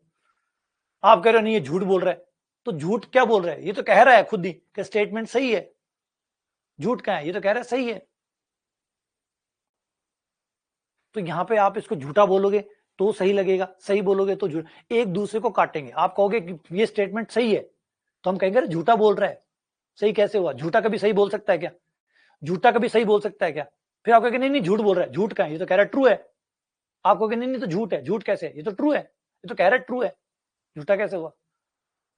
आप कह रहे हो नहीं ये झूठ बोल रहा है, तो झूठ क्या बोल रहा है? ये तो कह रहा है खुद ही कि स्टेटमेंट सही है, झूठ क्या है? ये तो कह रहा है सही है। तो यहां पे आप इसको झूठा बोलोगे तो सही लगेगा, सही बोलोगे तो झूठ, एक दूसरे को काटेंगे। आप कहोगे कि ये स्टेटमेंट सही है तो हम कहेंगे झूठा बोल रहा है, सही कैसे हुआ? झूठा कभी सही बोल सकता है क्या? झूठा कभी सही बोल सकता है क्या? फिर आप कहोगे नहीं नहीं झूठ बोल रहा है, झूठ का है, ये तो कह रहा है ट्रू है। आप कहोगे नहीं नहीं तो झूठ है, झूठ कैसे? ये तो ट्रू है, ये तो कह रहा है ट्रू है, झूठा कैसे हुआ?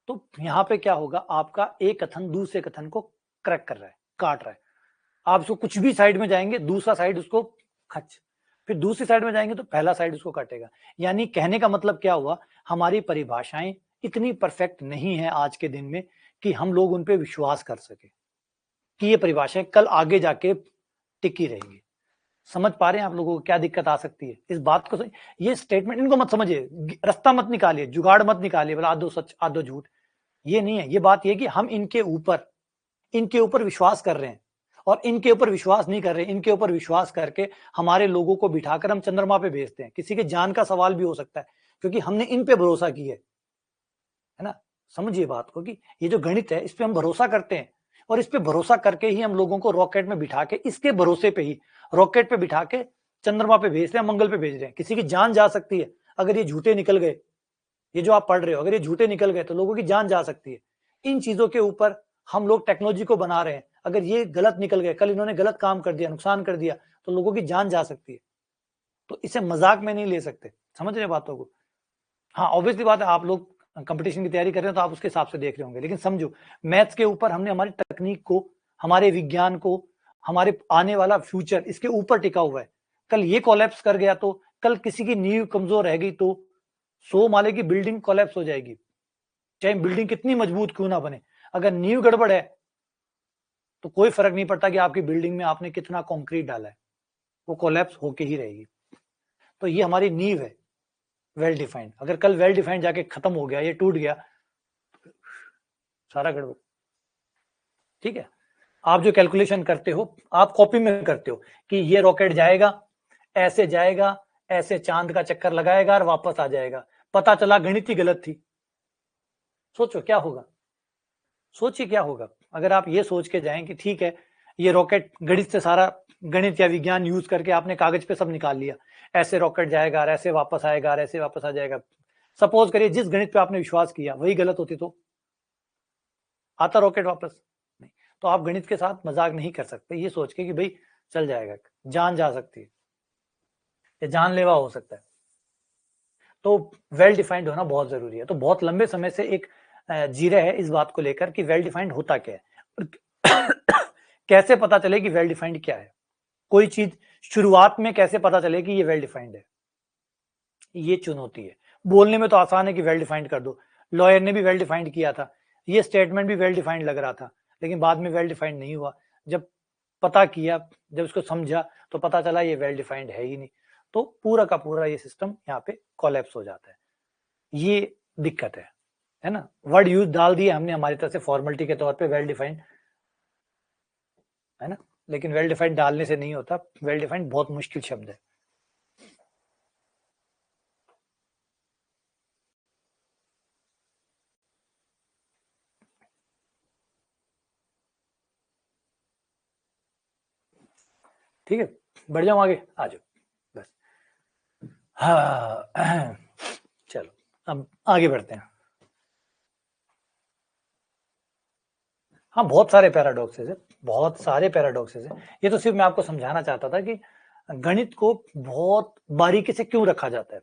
तो यहां पे क्या होगा, आपका एक कथन दूसरे कथन को क्रैक कर रहा है, काट रहा है। आप उसको कुछ भी साइड में जाएंगे, दूसरा साइड उसको खच, फिर दूसरी साइड में जाएंगे तो पहला साइड उसको काटेगा। यानी कहने का मतलब क्या हुआ, हमारी परिभाषाएं इतनी परफेक्ट नहीं है आज के दिन में कि हम लोग उन पे विश्वास कर सके कि ये परिभाषाएं कल आगे जाके टिकी रहेगी। समझ पा रहे हैं आप लोगों को क्या दिक्कत आ सकती है इस बात को? ये स्टेटमेंट इनको मत समझिए, रास्ता मत निकालिए, जुगाड़ मत निकालिए, बोला आधो सच आधो झूठ, ये नहीं है। ये बात ये कि हम इनके ऊपर विश्वास कर रहे हैं और इनके ऊपर विश्वास नहीं कर रहे, इनके ऊपर विश्वास करके हमारे लोगों को बिठाकर हम चंद्रमा पे भेजते हैं। किसी के जान का सवाल भी हो सकता है क्योंकि हमने इन पे भरोसा किया है ना। समझिए बात को कि ये जो गणित है इस पे हम भरोसा करते हैं और इस पे भरोसा करके ही हम लोगों को रॉकेट में बिठा के, इसके भरोसे पे ही रॉकेट पे बिठा के चंद्रमा पे भेज रहे हैं, मंगल पे भेज रहे हैं। किसी की जान जा सकती है अगर ये झूठे निकल गए, ये जो आप पढ़ रहे हो अगर ये झूठे निकल गए तो लोगों की जान जा सकती है। इन चीजों के ऊपर हम लोग टेक्नोलॉजी को बना रहे हैं, अगर ये गलत निकल गए, कल इन्होंने गलत काम कर दिया, नुकसान कर दिया, तो लोगों की जान जा सकती है। तो इसे मजाक में नहीं ले सकते, समझ रहे बातों को? हाँ ऑब्वियसली बात है, आप लोग कंपटीशन की तैयारी कर रहे हो तो आप उसके हिसाब से देख रहे होंगे, लेकिन समझो मैथ्स के ऊपर हमने हमारी तकनीक को, हमारे विज्ञान को, हमारे आने वाला फ्यूचर इसके ऊपर टिका हुआ है। कल ये कोलैप्स कर गया तो कल किसी की नींव कमजोर रह गई तो 100 माले की बिल्डिंग कोलैप्स हो जाएगी, चाहे बिल्डिंग कितनी मजबूत क्यों ना बने। अगर नींव गड़बड़ है तो कोई फर्क नहीं पड़ता कि आपकी बिल्डिंग में आपने कितना कंक्रीट डाला है, वो कोलैप्स होके ही रहेगी। तो ये हमारी नींव है वेल डिफाइंड। अगर कल वेल डिफाइंड जाके खत्म हो गया, ये टूट गया, सारा गड़बड़। ठीक है, आप जो कैलकुलेशन करते हो आप कॉपी में करते हो कि ये रॉकेट जाएगा, ऐसे चांद का चक्कर लगाएगा और वापस आ जाएगा, पता चला गणित ही गलत थी। सोचो क्या होगा, सोचिए क्या होगा अगर आप ये सोच के जाएं कि ठीक है ये रॉकेट गणित से सारा गणित या विज्ञान यूज करके आपने कागज पे सब निकाल लिया, ऐसे रॉकेट जाएगा और ऐसे वापस आएगा और ऐसे वापस आ जाएगा। सपोज करिए जिस गणित पे आपने विश्वास किया वही गलत होती तो आता रॉकेट वापस? नहीं। तो आप गणित के साथ मजाक नहीं कर सकते ये सोच के कि भाई चल जाएगा, जान जा सकती है, ये जानलेवा हो सकता है। तो वेल डिफाइंड होना बहुत जरूरी है। तो बहुत लंबे समय से एक जी रहे है इस बात को लेकर कि वेल डिफाइंड होता क्या है कैसे पता चले कि वेल डिफाइंड क्या है, कोई चीज शुरुआत में कैसे पता चले कि ये वेल डिफाइंड है, ये चुनौती है। बोलने में तो आसान है कि वेल डिफाइंड कर दो, लॉयर ने भी वेल डिफाइंड किया था, ये स्टेटमेंट भी वेल डिफाइंड लग रहा था, लेकिन बाद में वेल डिफाइंड नहीं हुआ। जब पता किया, जब उसको समझा तो पता चला ये वेल डिफाइंड है ही नहीं, तो पूरा का पूरा ये सिस्टम यहाँ पे कोलैप्स हो जाता है। ये दिक्कत है ना। वर्ड यूज डाल दिए हमने हमारी तरफ से फॉर्मेलिटी के तौर पे वेल डिफाइंड, है ना, लेकिन वेल डिफाइंड डालने से नहीं होता, वेल डिफाइंड बहुत मुश्किल शब्द है। ठीक है, बढ़ जाऊं आगे, आ जाओ बस। हाँ चलो अब आगे बढ़ते हैं। हाँ बहुत सारे पैराडॉक्सेस है, बहुत सारे पैराडॉक्सेस है। ये तो सिर्फ मैं आपको समझाना चाहता था कि गणित को बहुत बारीकी से क्यों रखा जाता है,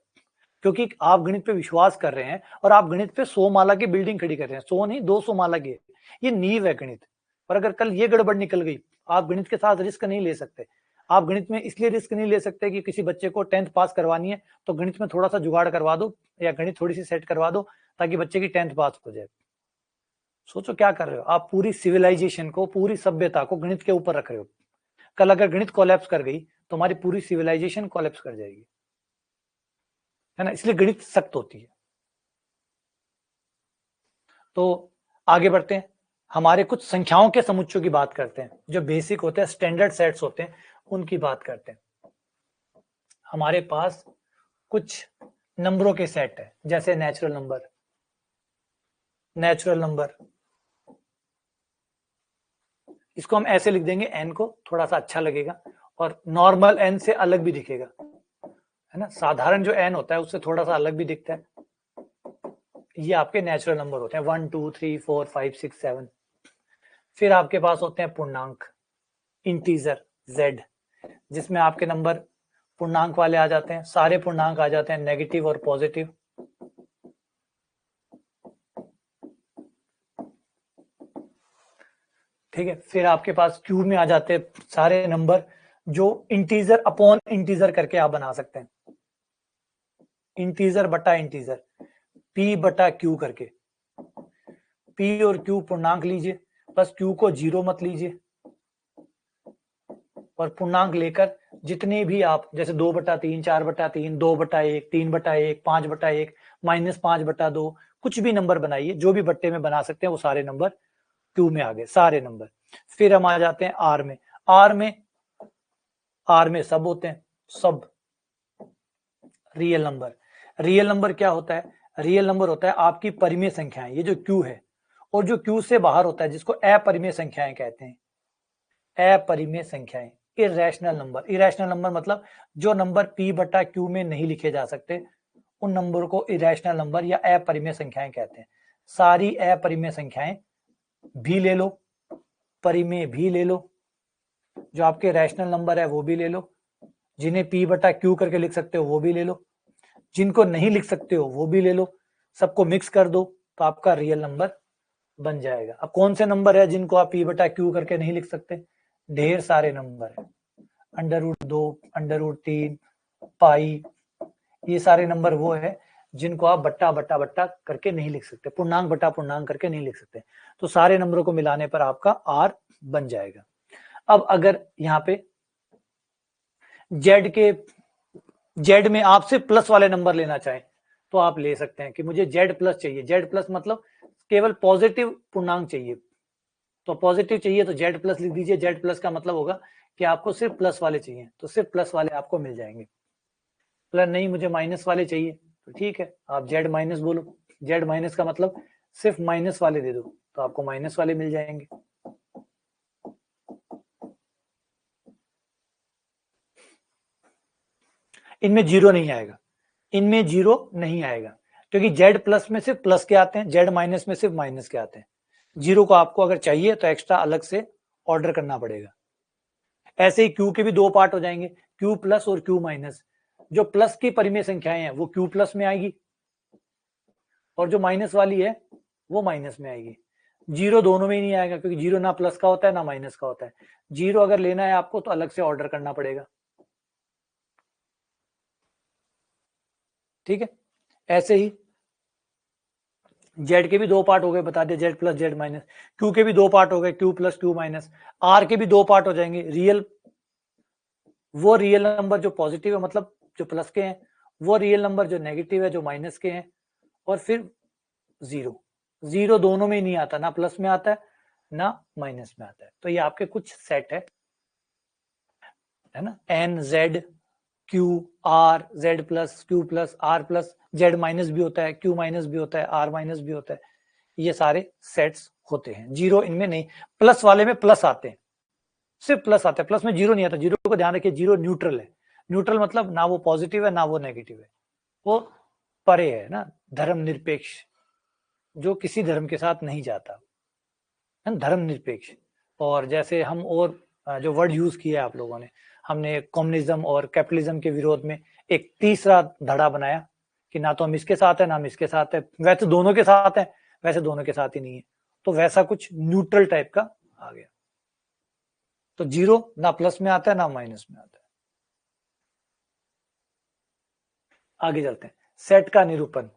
क्योंकि आप गणित पे विश्वास कर रहे हैं और आप गणित पे 100 माला की बिल्डिंग खड़ी कर रहे हैं, 100 नहीं 200 माला की, ये नींव है गणित। और अगर कल ये गड़बड़ निकल गई, आप गणित के साथ रिस्क नहीं ले सकते। आप गणित में इसलिए रिस्क नहीं ले सकते कि किसी बच्चे को 10th पास करवानी है तो गणित में थोड़ा सा जुगाड़ करवा दो या गणित थोड़ी सी सेट करवा दो ताकि बच्चे की 10th पास हो जाए। सोचो क्या कर रहे हो आप, पूरी सिविलाइजेशन को, पूरी सभ्यता को गणित के ऊपर रख रहे हो। कल अगर गणित कोलैप्स कर गई तो हमारी पूरी सिविलाइजेशन कोलैप्स कर जाएगी, है ना। इसलिए गणित सख्त होती है। तो आगे बढ़ते हैं, हमारे कुछ संख्याओं के समुच्चयों की बात करते हैं, जो बेसिक होते हैं, स्टैंडर्ड सेट्स होते हैं, उनकी बात करते हैं। हमारे पास कुछ नंबरों के सेट है, जैसे नेचुरल नंबर, नेचुरल नंबर इसको हम ऐसे लिख देंगे, एन को थोड़ा सा अच्छा लगेगा और नॉर्मल एन से अलग भी दिखेगा, है ना। साधारण जो एन होता है उससे थोड़ा सा अलग भी दिखता है। ये आपके नेचुरल नंबर होते हैं, 1 2 3 4 5 6 7। फिर आपके पास होते हैं पूर्णांक, इंटीजर, जेड, जिसमें आपके नंबर पूर्णांक वाले आ जाते हैं, सारे पूर्णांक आ जाते हैं, नेगेटिव और पॉजिटिव। ठीक है, फिर आपके पास क्यूब में आ जाते हैं सारे नंबर जो इंटीजर अपॉन इंटीजर करके आप बना सकते हैं, इंटीजर बटा इंटीजर, p बटा q करके। p और q पूर्णांक लीजिए, बस q को 0 मत लीजिए, और पूर्णांक लेकर जितने भी आप, जैसे 2/3, 4/3, 2/1, 3/1, 5/1, -5/2, कुछ भी नंबर बनाइए, जो भी बट्टे में बना सकते हैं वो सारे नंबर Q में आ गए, सारे नंबर। फिर हम आ जाते हैं R में। R में सब होते हैं, सब रियल नंबर। रियल नंबर क्या होता है? रियल नंबर होता है आपकी परिमेय संख्याएं, ये जो Q है, और जो Q से बाहर होता है जिसको अपरिमेय संख्याएं कहते हैं, अपरिमेय संख्याएं, इरेशनल नंबर। इरेशनल नंबर मतलब जो नंबर p बटा q में नहीं लिखे जा सकते, उन नंबर को इरेशनल नंबर या अपरिमेय संख्याएं कहते हैं। सारी अपरिमेय संख्याएं भी ले लो, परिमेय भी ले लो, जो आपके रैशनल नंबर है वो भी ले लो, जिन्हें p बटा q करके लिख सकते हो वो भी ले लो, जिनको नहीं लिख सकते हो वो भी ले लो, सबको मिक्स कर दो तो आपका रियल नंबर बन जाएगा। अब कौन से नंबर है जिनको आप p बटा q करके नहीं लिख सकते? ढेर सारे नंबर है, √2, √3, पाई, ये सारे नंबर वो है जिनको आप बट्टा बट्टा बट्टा करके नहीं लिख सकते, पूर्णांक बट्टा पूर्णांक करके नहीं लिख सकते। तो सारे नंबरों को मिलाने पर आपका R बन जाएगा। अब अगर यहाँ पे Z में आपसे प्लस वाले नंबर लेना चाहें तो आप ले सकते हैं कि मुझे Z+ चाहिए। Z+ मतलब केवल पॉजिटिव पूर्णांक चाहिए, तो पॉजिटिव चाहिए तो Z+ लिख दीजिए। Z+ का मतलब होगा कि आपको सिर्फ प्लस वाले चाहिए, तो सिर्फ प्लस वाले आपको मिल जाएंगे। प्लस नहीं, मुझे माइनस वाले चाहिए, तो ठीक है, आप Z- बोलो। Z- का मतलब सिर्फ माइनस वाले दे दो, तो आपको माइनस वाले मिल जाएंगे। इनमें जीरो नहीं आएगा, इनमें जीरो नहीं आएगा, क्योंकि Z+ में सिर्फ प्लस के आते हैं, Z- में सिर्फ माइनस के आते हैं। जीरो को आपको अगर चाहिए तो एक्स्ट्रा अलग से ऑर्डर करना पड़ेगा। ऐसे ही Q के भी दो पार्ट हो जाएंगे, Q+ और Q-। जो प्लस की परिमेय संख्याएं हैं वो Q+ में आएगी, और जो माइनस वाली है वो माइनस में आएगी। जीरो दोनों में ही नहीं आएगा, क्योंकि जीरो ना प्लस का होता है ना माइनस का होता है। जीरो अगर लेना है आपको तो अलग से ऑर्डर करना पड़ेगा, ठीक है। ऐसे ही जेड के भी दो पार्ट हो गए, बता दिया, Z+ Z-। क्यू के भी दो पार्ट हो गए, Q+ Q-। आर के भी दो पार्ट हो जाएंगे, रियल, वो रियल नंबर जो पॉजिटिव है, मतलब जो प्लस के हैं, वो रियल नंबर जो नेगेटिव है, जो माइनस के हैं, और फिर जीरो। जीरो दोनों में ही नहीं आता, ना प्लस में आता है ना माइनस में आता है। तो ये आपके कुछ सेट है ना, NZ, Q, R, Z+, Q+, R+, Z- भी होता है, Q- भी होता है, R- भी होता है। ये सारे सेट्स होते हैं। जीरो इनमें नहीं, प्लस वाले में प्लस आते हैं, सिर्फ प्लस आता है, प्लस में जीरो नहीं आता। जीरो को ध्यान रखिए, जीरो न्यूट्रल है। न्यूट्रल मतलब ना वो पॉजिटिव है ना वो नेगेटिव है, वो परे है ना, धर्मनिरपेक्ष, जो किसी धर्म के साथ नहीं जाता, धर्मनिरपेक्ष। और जैसे हम और जो वर्ड यूज किया आप लोगों ने, हमने कम्युनिज्म और कैपिटलिज्म के विरोध में एक तीसरा धड़ा बनाया कि ना तो हम इसके साथ है ना हम इसके साथ है, वैसे दोनों के साथ है, वैसे दोनों के साथ ही नहीं है, तो वैसा कुछ न्यूट्रल टाइप का आ गया। तो जीरो ना प्लस में आता है ना माइनस में आता है। आगे चलते हैं, सेट का निरूपण।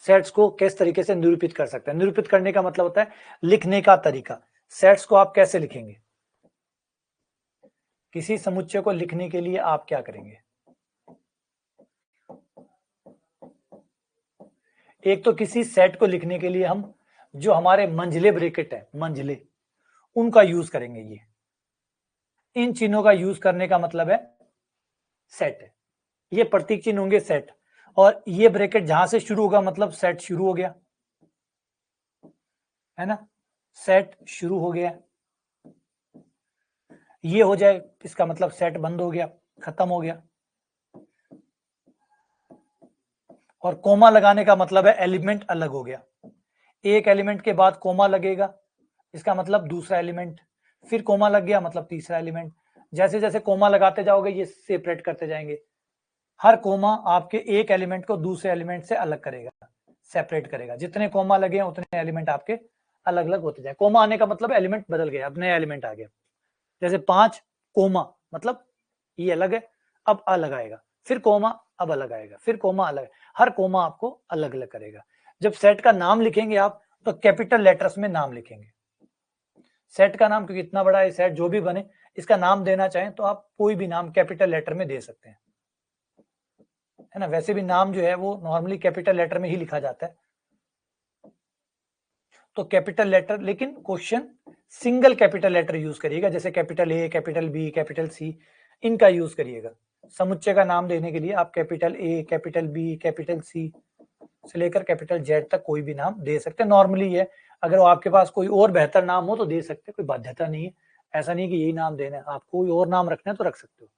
सेट्स को किस तरीके से निरूपित कर सकते हैं? निरूपित करने का मतलब होता है लिखने का तरीका। सेट्स को आप कैसे लिखेंगे? किसी समुच्चय को लिखने के लिए आप क्या करेंगे? एक तो किसी सेट को लिखने के लिए हम जो हमारे मंझले ब्रैकेट है, मंझले, उनका यूज करेंगे। ये इन चिन्हों का यूज करने का मतलब है सेट है, ये प्रतीक चिन्ह होंगे सेट, और ये ब्रैकेट जहां से शुरू होगा मतलब सेट शुरू हो गया, है ना, सेट शुरू हो गया। ये हो जाए इसका मतलब सेट बंद हो गया, खत्म हो गया। और कोमा लगाने का मतलब है एलिमेंट अलग हो गया। एक एलिमेंट के बाद कोमा लगेगा, इसका मतलब दूसरा एलिमेंट, फिर कोमा लग गया मतलब तीसरा एलिमेंट। जैसे जैसे कोमा लगाते जाओगे ये सेपरेट करते जाएंगे। हर कोमा आपके एक एलिमेंट को दूसरे एलिमेंट से अलग करेगा, सेपरेट करेगा। जितने कोमा लगे हैं उतने एलिमेंट आपके अलग अलग होते जाए। कोमा आने का मतलब एलिमेंट बदल गया, अब नया एलिमेंट आ गया। जैसे 5 कोमा मतलब ये अलग है, अब अलग आएगा, फिर कोमा, अब अलग आएगा, फिर कोमा अलग, हर कोमा आपको अलग अलग करेगा। जब सेट का नाम लिखेंगे आप तो कैपिटल लेटर्स में नाम लिखेंगे। सेट का नाम, क्योंकि इतना बड़ा है सेट, जो भी बने इसका नाम देना चाहें तो आप कोई भी नाम कैपिटल लेटर में दे सकते हैं, है ना। वैसे भी नाम जो है वो नॉर्मली कैपिटल लेटर में ही लिखा जाता है, तो कैपिटल लेटर, लेकिन question single capital letter use करिएगा, जैसे capital A, capital B, capital C, इनका यूज करिएगा। समुच्चय का नाम देने के लिए आप capital A, capital B, capital C से लेकर कैपिटल जेड तक कोई भी नाम दे सकते हैं, नॉर्मली है। अगर आपके पास कोई और बेहतर नाम हो तो दे सकते हैं, कोई बाध्यता नहीं है, ऐसा नहीं कि यही नाम देना है, आपको कोई और नाम रखना है तो रख सकते हो।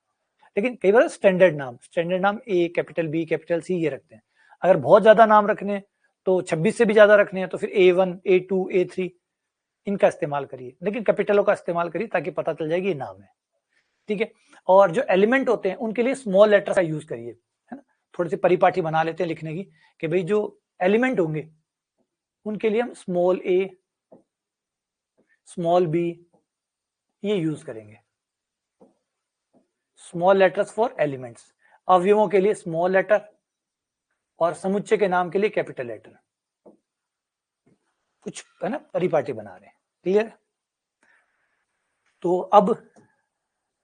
लेकिन कई बार स्टैंडर्ड नाम ए, कैपिटल बी, कैपिटल सी ये रखते हैं। अगर बहुत ज्यादा नाम रखने हैं तो 26 से भी ज्यादा रखने हैं तो फिर A1, A2, A3 इनका इस्तेमाल करिए, लेकिन कैपिटलों का इस्तेमाल करिए ताकि पता चल जाए कि ये नाम है, ठीक है। और जो एलिमेंट होते हैं उनके लिए स्मॉल लेटर का यूज करिए, है ना। थोड़ी सी परिपाठी बना लेते हैं लिखने की कि भाई जो एलिमेंट होंगे उनके लिए हम स्मॉल ए, स्मॉल बी ये यूज करेंगे, स्मॉल लेटर्स फॉर एलिमेंट्स। अवयवों के लिए स्मॉल लेटर और समुच्चय के नाम के लिए कैपिटल लेटर, कुछ है ना परिपाटी बना रहे हैं, क्लियर। तो अब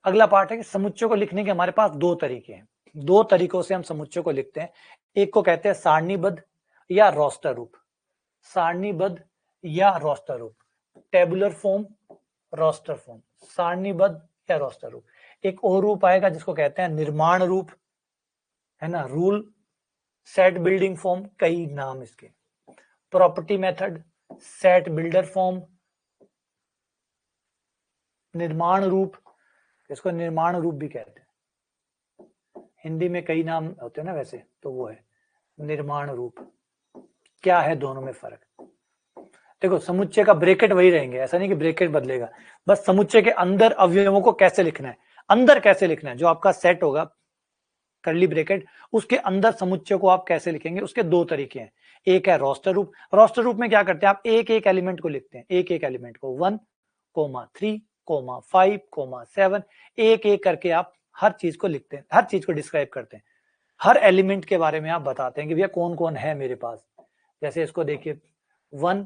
अगला पार्ट है कि समुच्चय को लिखने के हमारे पास दो तरीके हैं, दो तरीकों से हम समुच्चय को लिखते हैं। एक को कहते हैं सारणीबद्ध या रोस्टर रूप, सारणीबद्ध या रोस्टर रूप, टेबुलर फॉर्म, रोस्टर फॉर्म, सारणीबद्ध या रोस्टर रूप। एक और रूप आएगा जिसको कहते हैं निर्माण रूप, है ना, रूल सेट बिल्डिंग फॉर्म, कई नाम इसके, property method, set builder form, निर्माण रूप, इसको निर्माण रूप भी कहते हैं। हिंदी में कई नाम होते हैं ना वैसे, तो वो है निर्माण रूप। क्या है दोनों में फर्क? देखो समुच्चय का ब्रैकेट वही रहेंगे, ऐसा नहीं कि ब्रैकेट बदलेगा, बस समुच्चय के अंदर अवयवों को कैसे लिखना है, अंदर कैसे लिखना है, जो आपका सेट होगा कर्ली ब्रैकेट उसके अंदर समुच्चय को आप कैसे लिखेंगे, उसके दो तरीके हैं। एक है रोस्टर रूप, रोस्टर रूप में क्या करते हैं आप एक एक एलिमेंट को लिखते हैं, एक एक एलिमेंट को 1, 3, 5, 7 एक एक करके आप हर चीज को लिखते हैं, हर चीज को डिस्क्राइब करते हैं, हर एलिमेंट के बारे में आप बताते हैं कि भैया कौन कौन है मेरे पास। जैसे इसको देखिए 1,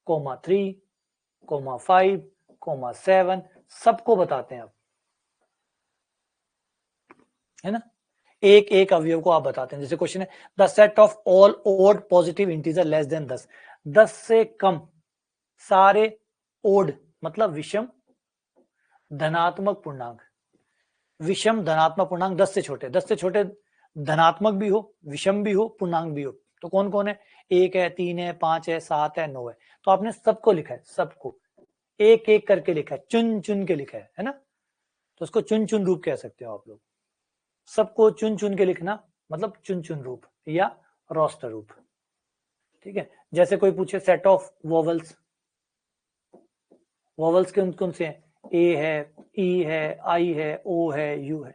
3, 5, 7 सबको बताते हैं आप, है ना। एक एक अवयव को आप बताते हैं। जैसे क्वेश्चन है the set of all odd positive integer less than 10, 10 से कम सारे ओड मतलब विषम धनात्मक पूर्णांक, विषम धनात्मक पूर्णांक 10 से छोटे, 10 से छोटे धनात्मक भी हो, विषम भी हो, पूर्णांक भी हो, तो कौन कौन है? 1 है, 3 है, 5 है, 7 है, 9 है। तो आपने सबको लिखा है, सबको एक एक करके लिखा है, चुन चुन के लिखा है ना। तो उसको चुन चुन रूप कह सकते हो आप लोग। सबको चुन चुन के लिखना मतलब चुन चुन रूप या रोस्टर रूप, ठीक है। जैसे कोई पूछे सेट ऑफ वोवल्स, वोवल्स कौन कौन से हैं? ए है, ई है, आई है, ओ है, यू है,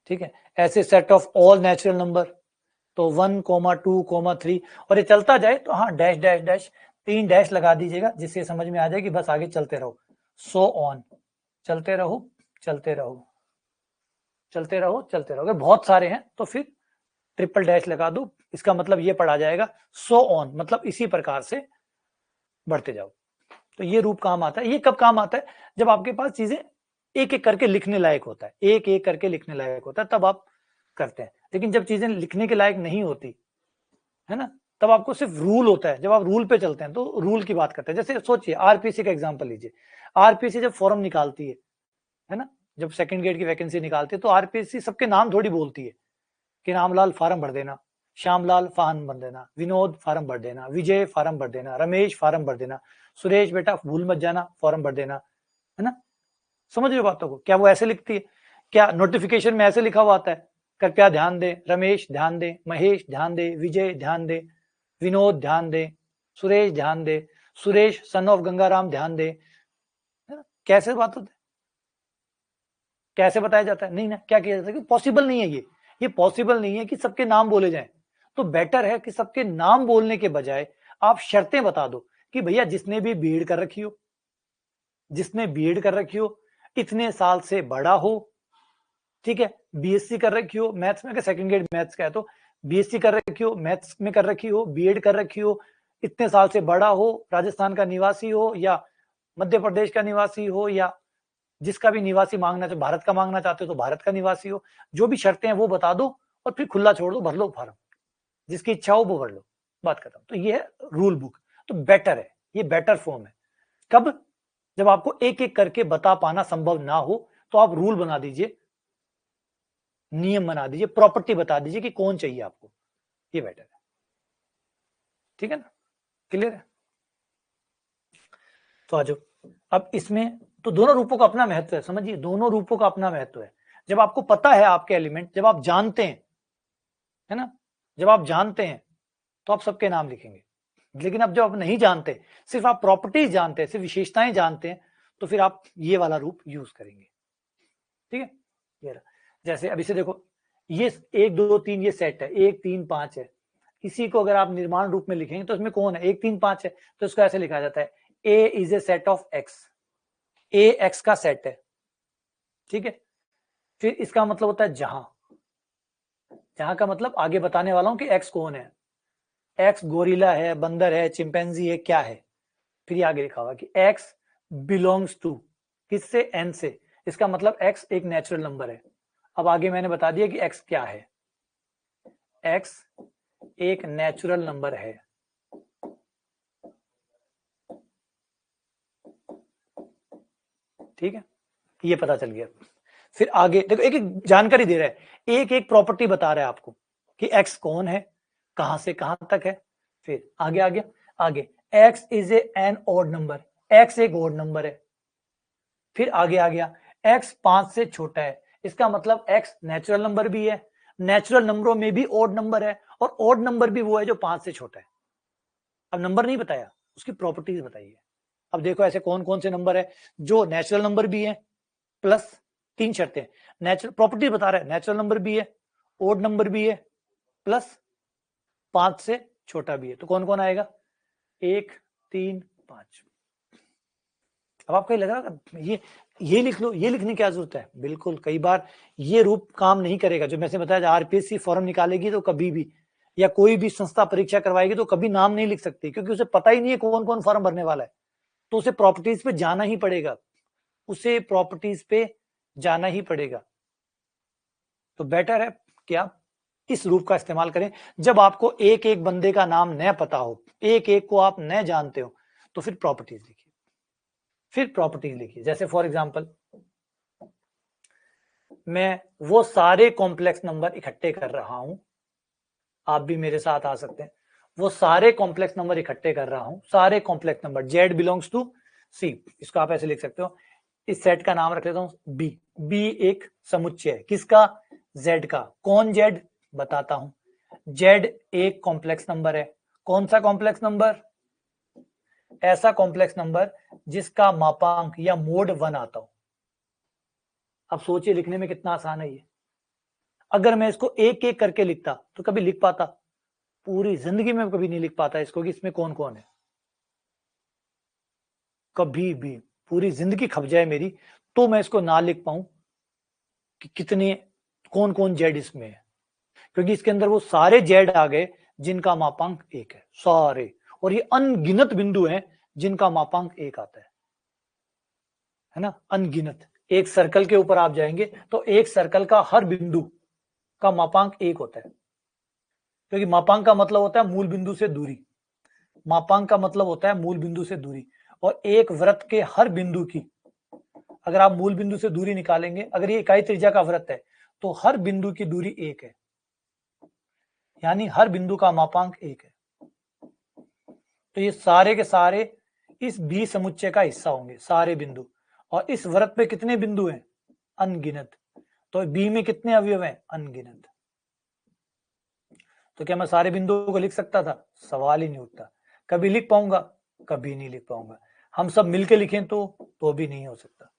ठीक है। ऐसे set of all natural number, तो 1, 2, 3 और ये चलता जाए तो हाँ डैश डैश डैश 3 डैश लगा दीजिएगा जिससे समझ में आ जाए कि बस आगे चलते रहो, सो ऑन, चलते रहो चलते रहो चलते रहो चलते रहो। अगर बहुत सारे हैं तो फिर ट्रिपल डैश लगा दो, इसका मतलब ये पढ़ा जाएगा सो ऑन, मतलब इसी प्रकार से बढ़ते जाओ। तो ये रूप काम आता है। ये कब काम आता है? जब आपके पास चीजें एक एक करके लिखने लायक होता है, एक एक करके लिखने लायक होता है, तब आप करते हैं। लेकिन जब चीजें लिखने के लायक नहीं होती है ना, तब आपको सिर्फ रूल होता है। जब आप रूल पे चलते हैं तो रूल की बात करते हैं। जैसे सोचिए आरपीसी का एग्जांपल लीजिए, आरपीसी जब फॉर्म निकालती है ना, जब सेकंड ग्रेड की वैकेंसी निकालती है तो आरपीसी सबके नाम थोड़ी बोलती है कि रामलाल फार्म भर देना, श्यामलाल फार्म भर देना, विनोद फार्म भर देना, विजय फार्म भर देना, रमेश फार्म भर देना, सुरेश बेटा भूल मत जाना फॉर्म भर देना, है ना। समझ रहे हो बातों को? क्या वो ऐसे लिखती है? क्या नोटिफिकेशन में ऐसे लिखा हुआ आता है कृपया ध्यान दें, रमेश ध्यान दें, महेश ध्यान दे, विजय ध्यान दे, विनोद ध्यान दे, सुरेश ध्यान दे, सुरेश सन ऑफ गंगाराम ध्यान दे, कैसे बात होती है? कैसे बताया जाता है? नहीं ना, क्या किया जाता है? पॉसिबल नहीं है ये पॉसिबल नहीं है कि सबके नाम बोले जाएं। तो बेटर है कि सबके नाम बोलने के बजाय आप शर्तें बता दो कि भैया जिसने भी बीएड कर रखी हो, जिसने बीएड कर रखी हो, इतने साल से बड़ा हो, ठीक है, बीएससी कर रखी हो मैथ्स में, सेकंड ग्रेड मैथ्स का है तो बीएससी कर रखी हो, मैथ्स में कर रखी हो, बीएड कर रखी हो, इतने साल से बड़ा हो, राजस्थान का निवासी हो या मध्य प्रदेश का निवासी हो या जिसका भी निवासी मांगना चाहे, भारत का मांगना चाहते हो तो भारत का निवासी हो, जो भी शर्तें हैं वो बता दो और फिर खुला छोड़ दो, भर लो फॉर्म, जिसकी इच्छा हो वो भर लो, बात खत्म। तो ये है रूल बुक, तो बेटर है, ये बेटर फॉर्म है। कब? जब आपको एक एक करके बता पाना संभव ना हो तो आप रूल बना दीजिए, नियम बना दीजिए, प्रॉपर्टी बता दीजिए कि कौन चाहिए आपको, ये बेटर है। ठीक है ना, क्लियर है? तो आज अब इसमें तो दोनों रूपों का अपना महत्व है, समझिए, दोनों रूपों का अपना महत्व है। जब आपको पता है आपके एलिमेंट, जब आप जानते हैं, है ना, जब आप जानते हैं तो आप सबके नाम लिखेंगे। लेकिन अब जब आप नहीं जानते, सिर्फ आप प्रॉपर्टीज जानते हैं, सिर्फ विशेषताएं जानते हैं, तो फिर आप ये वाला रूप यूज करेंगे। ठीक है, ये जैसे अब इसे देखो, ये 1 2 3 ये सेट है, 1 3 5 है। इसी को अगर आप निर्माण रूप में लिखेंगे तो इसमें कौन है? 1 3 5 है, तो इसको ऐसे लिखा जाता है, A is a set of X, A X का सेट है। ठीक है, फिर इसका मतलब होता है जहां, जहां का मतलब आगे बताने वाला हूं कि एक्स कौन है, एक्स गोरिल्ला है, बंदर है, चिंपैंजी है, क्या है। फिर ये आगे लिखा हुआ कि एक्स बिलोंग्स टू, किससे? एन से, इसका मतलब एक्स एक नेचुरल नंबर है। अब आगे मैंने बता दिया कि एक्स क्या है, एक्स एक नेचुरल नंबर है। ठीक है, ये पता चल गया। फिर आगे देखो, एक एक जानकारी दे रहा है, एक एक प्रॉपर्टी बता रहा है आपको कि एक्स कौन है, कहां से कहां तक है। फिर आगे आगे आगे x is an odd number, x एक ऑड नंबर है। फिर आगे आ गया एक्स 5 से छोटा है, इसका मतलब एक्स नेचुरल नंबर भी है, नेचुरल नंबरों में भी ऑड नंबर है, और ऑड नंबर भी वो है जो 5 से छोटा है। अब नंबर नहीं बताया, उसकी प्रॉपर्टीज बताई है। अब देखो ऐसे कौन कौन से नंबर है जो नेचुरल नंबर भी है, प्लस 3 शर्तें, नेचुरल प्रॉपर्टी बता रहा है, नेचुरल नंबर भी है, ओड नंबर भी है, प्लस 5 से छोटा भी है। तो कौन कौन आएगा? 1 3 5। अब आपको लग रहा है ये लिख लो, ये लिखने की क्या जरूरत है? बिल्कुल, कई बार ये रूप काम नहीं करेगा। जो मैंने बताया, आरपीएससी फॉर्म निकालेगी तो कभी भी, या कोई भी संस्था परीक्षा करवाएगी तो कभी नाम नहीं लिख सकती, क्योंकि उसे पता ही नहीं है कौन कौन फॉर्म भरने वाला है। तो उसे प्रॉपर्टीज पे जाना ही पड़ेगा, उसे प्रॉपर्टीज पे जाना ही पड़ेगा। तो बेटर है कि आप इस रूप का इस्तेमाल करें। जब आपको एक एक बंदे का नाम न पता हो, एक एक को आप न जानते हो, तो फिर प्रॉपर्टीज लिखिए, फिर प्रॉपर्टीज लिखिए। जैसे फॉर एग्जांपल, मैं वो सारे कॉम्प्लेक्स नंबर इकट्ठे कर रहा हूं, आप भी मेरे साथ आ सकते हैं। वो सारे कॉम्प्लेक्स नंबर इकट्ठे कर रहा हूं, सारे complex number, Z belongs to C, इसको आप ऐसे लिख सकते हो। इस सेट का नाम रख लेता हूं बी, बी एक समुच्चय है, किसका? जेड का। कौन जेड? बताता हूं, जेड एक कॉम्प्लेक्स नंबर है। कौन सा कॉम्प्लेक्स नंबर? ऐसा कॉम्प्लेक्स नंबर जिसका मापांक या मोड 1 आता हो। अब सोचिए लिखने में कितना आसान है ये। अगर मैं इसको एक एक करके लिखता तो कभी लिख पाता? पूरी जिंदगी में कभी नहीं लिख पाता इसको कि इसमें कौन कौन है, कभी भी। पूरी जिंदगी खप जाए मेरी तो मैं इसको ना लिख पाऊं कि कितने, कौन कौन जेड इसमें है, क्योंकि इसके अंदर वो सारे जेड आ गए जिनका मापांक 1 है, सारे। और ये अनगिनत बिंदु हैं जिनका मापांक 1 आता है ना, अनगिनत। एक सर्कल के ऊपर आप जाएंगे तो एक सर्कल का हर बिंदु का मापांक 1 होता है, क्योंकि मापांक का मतलब होता है मूल बिंदु से दूरी, मापांक का मतलब होता है मूल बिंदु से दूरी। और एक वृत्त के हर बिंदु की, अगर आप मूल बिंदु से दूरी निकालेंगे, अगर ये इकाई त्रिज्या का वृत्त है तो हर बिंदु की दूरी 1 है, यानी हर बिंदु का मापांक 1 है। तो ये सारे के सारे इस बी समुच्चय का हिस्सा होंगे, सारे बिंदु। और इस वृत्त पे कितने बिंदु हैं? अनगिनत। तो बी में कितने अवयव हैं? अनगिनत। तो क्या मैं सारे बिंदुओं को लिख सकता था? सवाल ही नहीं उठता। कभी लिख पाऊंगा? कभी नहीं लिख पाऊंगा। हम सब मिलके लिखें तो भी नहीं हो सकता,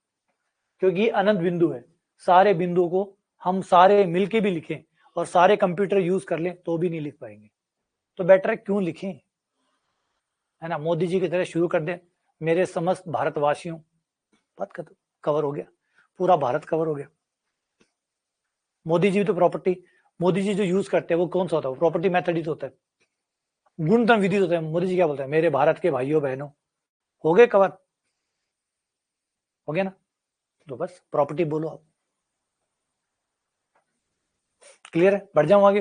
क्योंकि ये अनंत बिंदु है। सारे बिंदुओं को हम सारे मिलके भी लिखें और सारे कंप्यूटर यूज कर लें तो भी नहीं लिख पाएंगे। तो बेटर है क्यों लिखें, है ना। मोदी जी की तरह शुरू कर दें, मेरे समस्त भारतवासियों, बात खत्म, कवर हो गया। पूरा भारत कवर हो गया। मोदी जी तो प्रॉपर्टी, मोदी जी जो यूज करते हैं वो कौन सा होता है? प्रॉपर्टी मेथड ही तो होता है, गुणतम विधि होता है। मोदी जी क्या बोलते हैं? मेरे भारत के भाइयों बहनों, हो गए कवर, हो गया ना? तो बस प्रॉपर्टी बोलो आप। क्लियर है? बढ़ जाऊं आगे।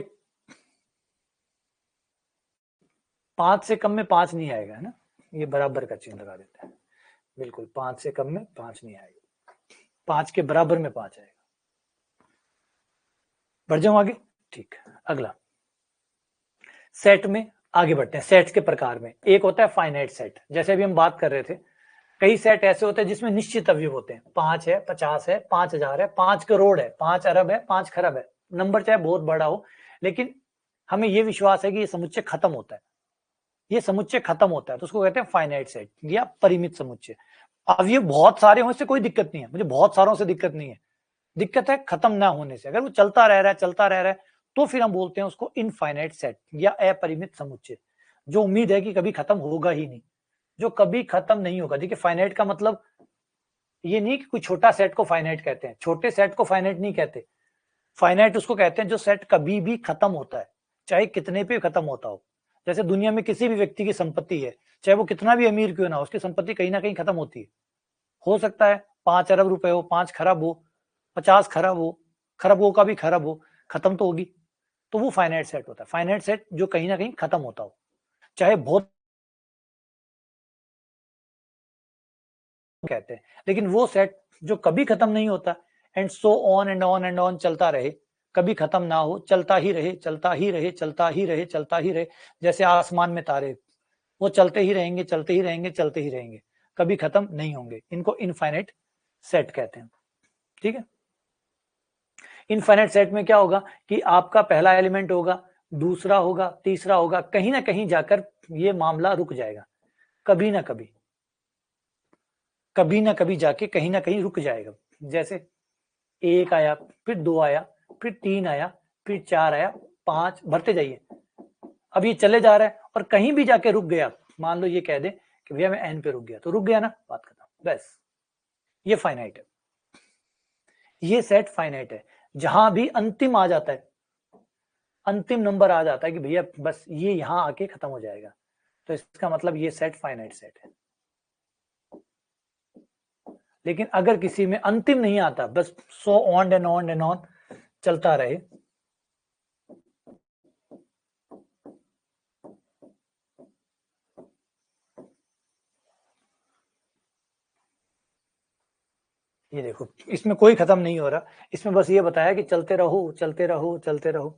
5 से कम में 5 नहीं आएगा, है ना? ये बराबर का चिन्ह लगा देते हैं, बिल्कुल 5 से कम में 5 नहीं आएगा, 5 के बराबर में 5 आएगा। बढ़ जाऊं आगे, ठीक। अगला सेट में आगे बढ़ते हैं। सेट्स के प्रकार में एक होता है फाइनाइट सेट, जैसे अभी हम बात कर रहे थे। कई सेट ऐसे होते हैं जिसमें निश्चित अवयव होते हैं, 5 है, 50 है, 5000 है, 5 करोड़ है, 5 अरब है, 5 खरब है। नंबर चाहे बहुत बड़ा हो, लेकिन हमें यह विश्वास है कि ये समुच्चय खत्म होता है, ये समुच्चय खत्म होता है, तो उसको कहते हैं फाइनाइट सेट या परिमित समुच्चय। अवयव बहुत सारे हों इससे कोई दिक्कत नहीं है, मुझे बहुत सारों से दिक्कत नहीं है, दिक्कत है खत्म ना होने से। अगर वो चलता रह रहा है, चलता रह रहा है, तो फिर हम बोलते हैं उसको इनफाइनाइट सेट या अपरिमित समुच्चय, जो उम्मीद है कि कभी खत्म होगा ही नहीं, जो कभी खत्म नहीं होगा। देखिए फाइनाइट का मतलब ये नहीं कि कोई छोटा सेट को फाइनाइट कहते हैं, छोटे सेट को फाइनाइट नहीं कहते। फाइनाइट उसको कहते हैं जो सेट कभी भी खत्म होता है, चाहे कितने पे खत्म होता हो। जैसे दुनिया में किसी भी व्यक्ति की संपत्ति है, चाहे वो कितना भी अमीर क्यों ना हो, उसकी संपत्ति कहीं ना कहीं खत्म होती है। हो सकता है 5 अरब रुपए हो, 5 खरब हो, 50 खरब हो, खरबों का भी खरब हो, खत्म तो होगी। तो वो फाइनाइट सेट होता है, फाइनाइट सेट जो कहीं ना कहीं खत्म होता हो, चाहे बहुत कहते हैं। लेकिन वो सेट जो कभी खत्म नहीं होता, and so on and on and on, चलता रहे, कभी खत्म ना हो, चलता ही रहे, चलता ही रहे, चलता ही रहे, चलता ही रहे, जैसे आसमान में तारे, वो चलते ही रहेंगे, चलते ही रहेंगे, चलते ही रहेंगे, कभी खत्म नहीं होंगे। इनको इनफाइनाइट सेट कहते हैं। ठीक है। इनफाइनाइट सेट में क्या होगा कि आपका पहला एलिमेंट होगा, दूसरा होगा, तीसरा होगा, कहीं ना कहीं जाकर ये मामला रुक जाएगा, कभी ना कभी, कभी ना कभी जाके कहीं ना कहीं रुक जाएगा। जैसे 1 आया, फिर 2 आया, फिर 3 आया, फिर 4 आया, 5, भरते जाइए। अब ये चले जा रहा है और कहीं भी जाके रुक गया, मान लो ये कह दे कि भैया मैं एन पे रुक गया, तो रुक गया ना, बात खत्म, बस। ये फाइनाइट है, ये सेट फाइनाइट है। जहां भी अंतिम आ जाता है, अंतिम नंबर आ जाता है कि भैया बस ये यहां आके खत्म हो जाएगा, तो इसका मतलब ये सेट फाइनाइट सेट है। लेकिन अगर किसी में अंतिम नहीं आता, बस so on and on and on चलता रहे, ये देखो इसमें कोई खत्म नहीं हो रहा, इसमें बस ये बताया कि चलते रहो, चलते रहो, चलते रहो,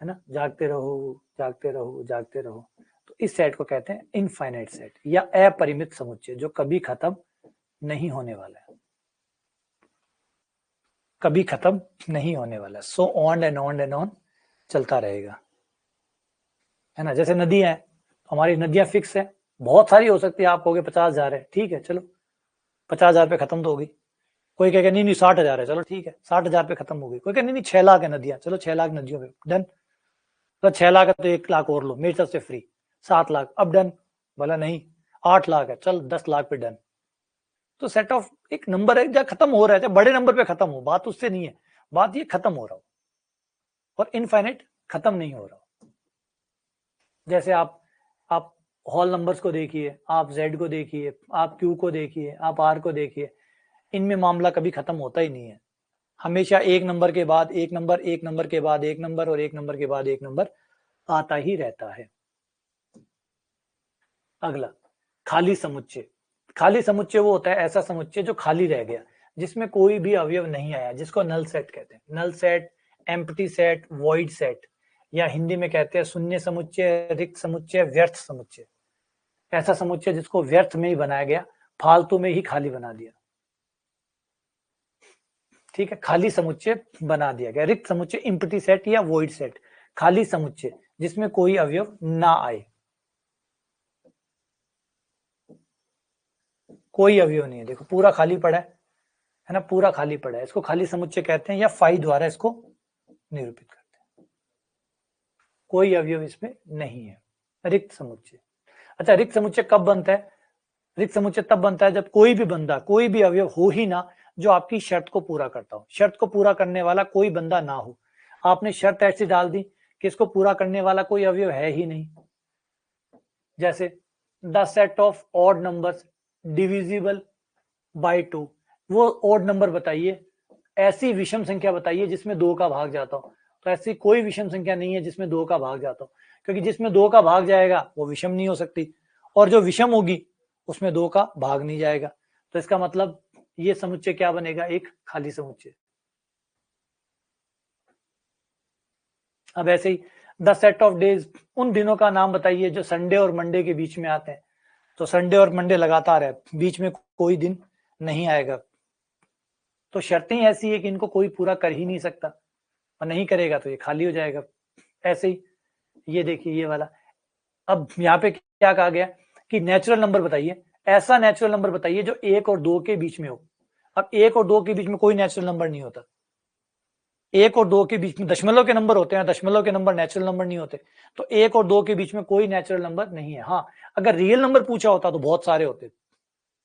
है ना, जागते रहो, जागते रहो, जागते रहो। तो इस सेट को कहते हैं इनफाइनाइट सेट या अपरिमित समुच्चय, जो कभी खत्म नहीं होने वाला है, कभी खत्म नहीं होने वाला, so on and on and on चलता रहेगा, है ना। जैसे नदियां हैं, हमारी नदियां फिक्स है, बहुत सारी हो सकती है, आप कहोगे 50,000 है, ठीक है चलो 50,000 पे खत्म तो होगी। कोई कहेगा नहीं नहीं 60,000 है, चलो ठीक है 60,000 पे खत्म हो गई। कोई कहे नहीं नहीं 6 लाख है नदियां, चलो 6 लाख नदियों पे डन। तो 6 लाख है तो 1 लाख और लो मेरी तरफ से फ्री, 7 लाख अब डन, बोला नहीं 8 लाख है, चल 10 लाख पे डन। तो सेट ऑफ एक नंबर है जहां खत्म हो रहा है, बड़े नंबर पे खत्म हो, बात उससे नहीं है, बात ये खत्म हो रहा हो, और इनफाइनाइट खत्म नहीं हो रहा हो। जैसे आप होल नंबर्स को देखिए, आप जेड को देखिए, आप क्यू को देखिए, आप आर को देखिए, इनमें मामला कभी खत्म होता ही नहीं है, हमेशा एक नंबर के बाद एक नंबर, एक नंबर के बाद एक नंबर, और एक नंबर के बाद एक नंबर आता ही रहता है। अगला खाली समुच्चय। खाली समुच्चय वो होता है ऐसा समुच्चय जो खाली रह गया, जिसमें कोई भी अवयव नहीं आया, जिसको नल सेट कहते हैं। Null set, empty set, void set, या हिंदी में कहते हैं शून्य समुच्चय, रिक्त समुच्चय, व्यर्थ समुच्चय। ऐसा समुच्चय जिसको व्यर्थ में ही बनाया गया, फालतू में ही खाली बना दिया, ठीक है, खाली समुच्चय बना दिया गया। रिक्त समुच्चय एम्प्टी सेट या वॉइड सेट, खाली समुच्चय जिसमें कोई अवयव ना आए, कोई अवयव नहीं है, देखो पूरा खाली पड़ा है ना, पूरा खाली पड़ा है, इसको खाली समुच्चय कहते हैं, या फाई द्वारा इसको निरूपित करते हैं। कोई अवयव इसमें नहीं है, रिक्त समुच्चय। अच्छा, रिक्त समुच्चय कब बनता है? रिक्त समुच्चय तब बनता है जब कोई भी बंदा, कोई भी अवयव हो ही ना, जो आपकी शर्त को पूरा करता हो। शर्त को पूरा करने वाला कोई बंदा ना हो। आपने शर्त ऐसी डाल दी कि इसको पूरा करने वाला कोई अवयव है ही नहीं। जैसे the set of odd numbers divisible by 2, वो ऑड नंबर बताइए, ऐसी विषम संख्या बताइए जिसमें 2 का भाग जाता हो। तो ऐसी कोई विषम संख्या नहीं है जिसमें 2 का भाग जाता हो, क्योंकि जिसमें 2 का भाग जाएगा वो विषम नहीं हो सकती, और जो विषम होगी उसमें 2 का भाग नहीं जाएगा। तो इसका मतलब ये समुच्चय क्या बनेगा? एक खाली समुच्चय। अब ऐसे ही द सेट ऑफ डेज, उन दिनों का नाम बताइए जो संडे और मंडे के बीच में आते हैं। तो संडे और मंडे लगातार है, बीच में कोई दिन नहीं आएगा। तो शर्तें ऐसी है कि इनको कोई पूरा कर ही नहीं सकता, और नहीं करेगा तो ये खाली हो जाएगा। ऐसे ही ये देखिए ये वाला। अब यहाँ पे क्या कहा गया कि नेचुरल नंबर बताइए, ऐसा नेचुरल नंबर बताइए जो 1 और 2 के बीच में हो। अब 1 और 2 के बीच में कोई नेचुरल नंबर नहीं होता। 1 और 2 के बीच में दशमलव के नंबर होते हैं, दशमलव के नंबर नेचुरल नंबर नहीं होते। तो 1 और 2 के बीच में कोई नेचुरल नंबर नहीं है। हाँ, अगर रियल नंबर पूछा होता तो बहुत सारे होते।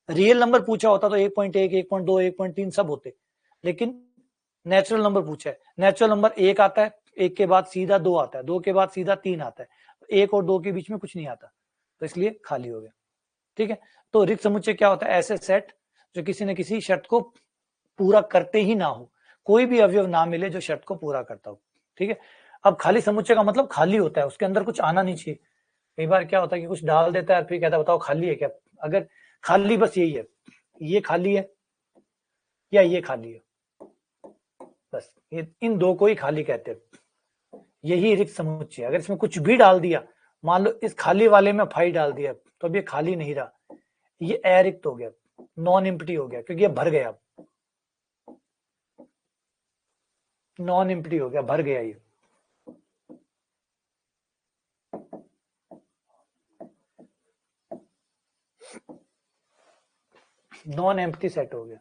रियल नंबर पूछा होता तो 1.1, 1.2, 1.3 सब होते, लेकिन नेचुरल नंबर पूछा है। नेचुरल नंबर 1 आता है, 1 के बाद सीधा 2 आता है, 2 के बाद सीधा 3 आता है, 1 और 2 के बीच में कुछ नहीं आता, तो इसलिए खाली हो गया। ठीक है, तो रिक्त समुच्चय क्या होता है? ऐसे सेट जो किसी न किसी शर्त को पूरा करते ही ना हो, कोई भी अवयव ना मिले जो शर्त को पूरा करता हो। ठीक है, अब खाली समुच्चय का मतलब खाली होता है, उसके अंदर कुछ आना नहीं चाहिए। कई बार क्या होता है कि कुछ डाल देता है, फिर कहता है बताओ खाली है क्या? अगर खाली बस यही है, ये खाली है या ये खाली है, बस इन दो को ही खाली कहते हैं। यही रिक्त समुच्चय। अगर इसमें कुछ भी डाल दिया, मान लो इस खाली वाले में फाई डाल दिया, तो अब ये खाली नहीं रहा, ये अरिक्त हो गया, नॉन एम्प्टी हो गया, क्योंकि ये भर गया, नॉन एम्प्टी हो गया, भर गया ये। नॉन एम्प्टी सेट हो गया।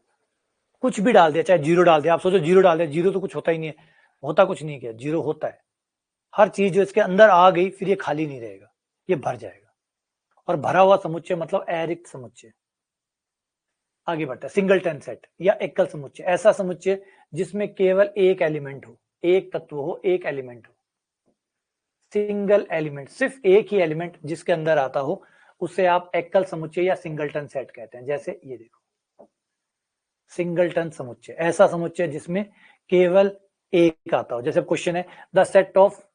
कुछ भी डाल दिया, चाहे जीरो डाल दिया, आप सोचो जीरो डाल दिया, जीरो तो कुछ होता ही नहीं है, होता कुछ नहीं किया, जीरो होता है। हर चीज जो इसके अंदर आ गई फिर ये खाली नहीं रहेगा, ये भर जाएगा। और भरा हुआ समुच्चय मतलब अरिक्त समुच्चय। आगे बढ़ता है सिंगलटन सेट या एकल समुच्चय, ऐसा समुच्चय जिसमें केवल एक एलिमेंट हो, एक तत्व हो, एक एलिमेंट हो। सिंगल एलिमेंट, सिर्फ एक ही एलिमेंट जिसके अंदर आता हो, उसे आप एकल समुच्चय या सिंगलटन सेट कहते हैं। जैसे ये देखो, सिंगलटन समुच्चय, ऐसा समुच्चय जिसमें केवल एक आता हो। जैसे क्वेश्चन है the set of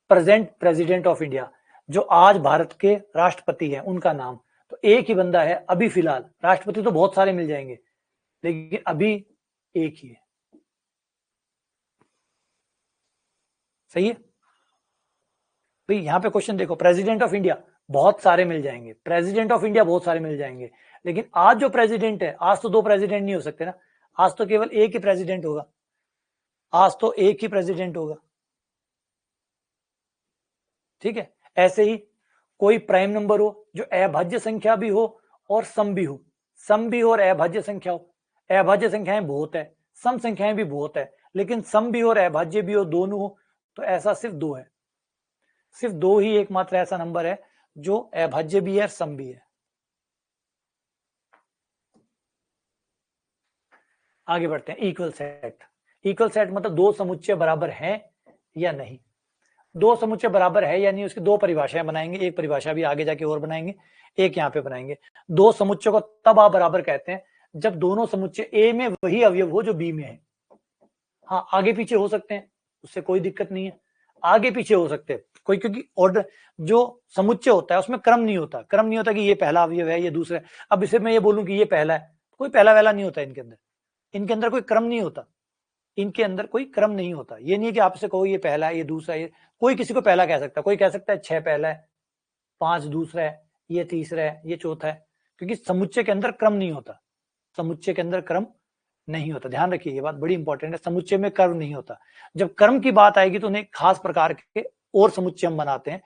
present president of India, जो आज भारत के राष्ट्रपति हैं उनका नाम, तो एक ही बंदा है अभी फिलहाल। राष्ट्रपति तो बहुत सारे मिल जाएंगे, लेकिन अभी एक ही है। सही है भाई? यहां पे क्वेश्चन देखो, प्रेसिडेंट ऑफ इंडिया बहुत सारे मिल जाएंगे, प्रेसिडेंट ऑफ इंडिया बहुत सारे मिल जाएंगे, लेकिन आज जो प्रेसिडेंट है, आज तो दो प्रेसिडेंट नहीं हो सकते ना, आज तो केवल एक ही प्रेसिडेंट होगा, आज तो एक ही प्रेसिडेंट होगा। ठीक है, ऐसे ही कोई प्राइम नंबर हो जो अभाज्य संख्या भी हो और सम भी हो, सम भी हो और अभाज्य संख्या हो। अभाज्य संख्याएं बहुत है, सम संख्याएं भी बहुत है, लेकिन सम भी हो और अभाज्य भी हो, दोनों हो, तो ऐसा सिर्फ दो है। सिर्फ दो ही एकमात्र ऐसा नंबर है जो अभाज्य भी है और सम भी है। आगे बढ़ते हैं, इक्वल सेट। इक्वल सेट मतलब दो समुच्चय बराबर हैं या नहीं। दो समुच्चय बराबर है या नहीं, उसकी दो परिभाषाएं बनाएंगे, एक परिभाषा भी आगे जाके और बनाएंगे, एक यहाँ पे बनाएंगे। दो समुच्चय को तब आप बराबर कहते हैं जब दोनों समुच्चय ए में वही अवयव हो जो बी में है। हाँ, आगे पीछे हो सकते हैं, उससे कोई दिक्कत नहीं है, आगे पीछे हो सकते हैं कोई, क्योंकि ऑर्डर जो समुच्चय होता है उसमें क्रम नहीं होता, क्रम नहीं होता कि ये पहला अवयव है ये दूसरा है। अब इसे मैं ये बोलूं कि ये पहला है, कोई पहला वहला नहीं होता इनके अंदर, इनके अंदर कोई क्रम नहीं होता, इनके अंदर कोई क्रम नहीं होता। ये नहीं है कि आपसे कहो ये पहला है ये दूसरा है, कोई किसी को पहला कह सकता है, कोई कह सकता है 6 पहला है, 5 दूसरा है, ये तीसरा है, ये चौथा है, क्योंकि समुच्चय के अंदर क्रम नहीं होता, समुच्चय के अंदर क्रम नहीं होता। ध्यान रखिए ये बात बड़ी इंपॉर्टेंट है, समुच्चय में क्रम नहीं होता। जब क्रम की बात आएगी तो उन्हें खास प्रकार के और समुच्चय हम बनाते हैं,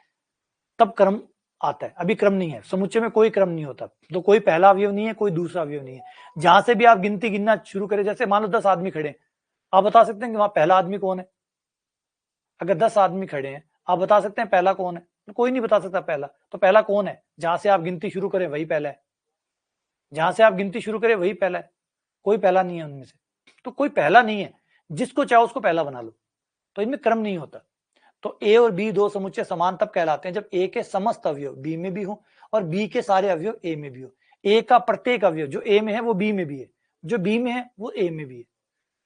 तब क्रम आता है, अभी क्रम नहीं है, समुच्चय में कोई क्रम नहीं होता। तो कोई पहला अवयव नहीं है, कोई दूसरा अवयव नहीं है, जहां से भी आप गिनती गिनना शुरू करें, जैसे मान लो 10 आदमी खड़े हैं, आप बता सकते हैं कि वहां पहला आदमी कौन है? अगर 10 आदमी खड़े हैं, आप बता सकते हैं पहला कौन है? तो कोई नहीं बता सकता पहला, तो पहला कौन है? जहां से आप गिनती शुरू करें वही पहला है, जहां से आप गिनती शुरू करें वही पहला है, कोई पहला नहीं है उनमें से, तो कोई पहला नहीं है, जिसको चाहो उसको पहला बना लो, तो इनमें क्रम नहीं होता। तो ए और बी दो समुच्चय समान तब कहलाते हैं जब ए के समस्त अवयव बी में भी हो और बी के सारे अवयव ए में भी हो। ए का प्रत्येक अवयव जो ए में है वो बी में भी है, जो बी में है वो ए में भी है।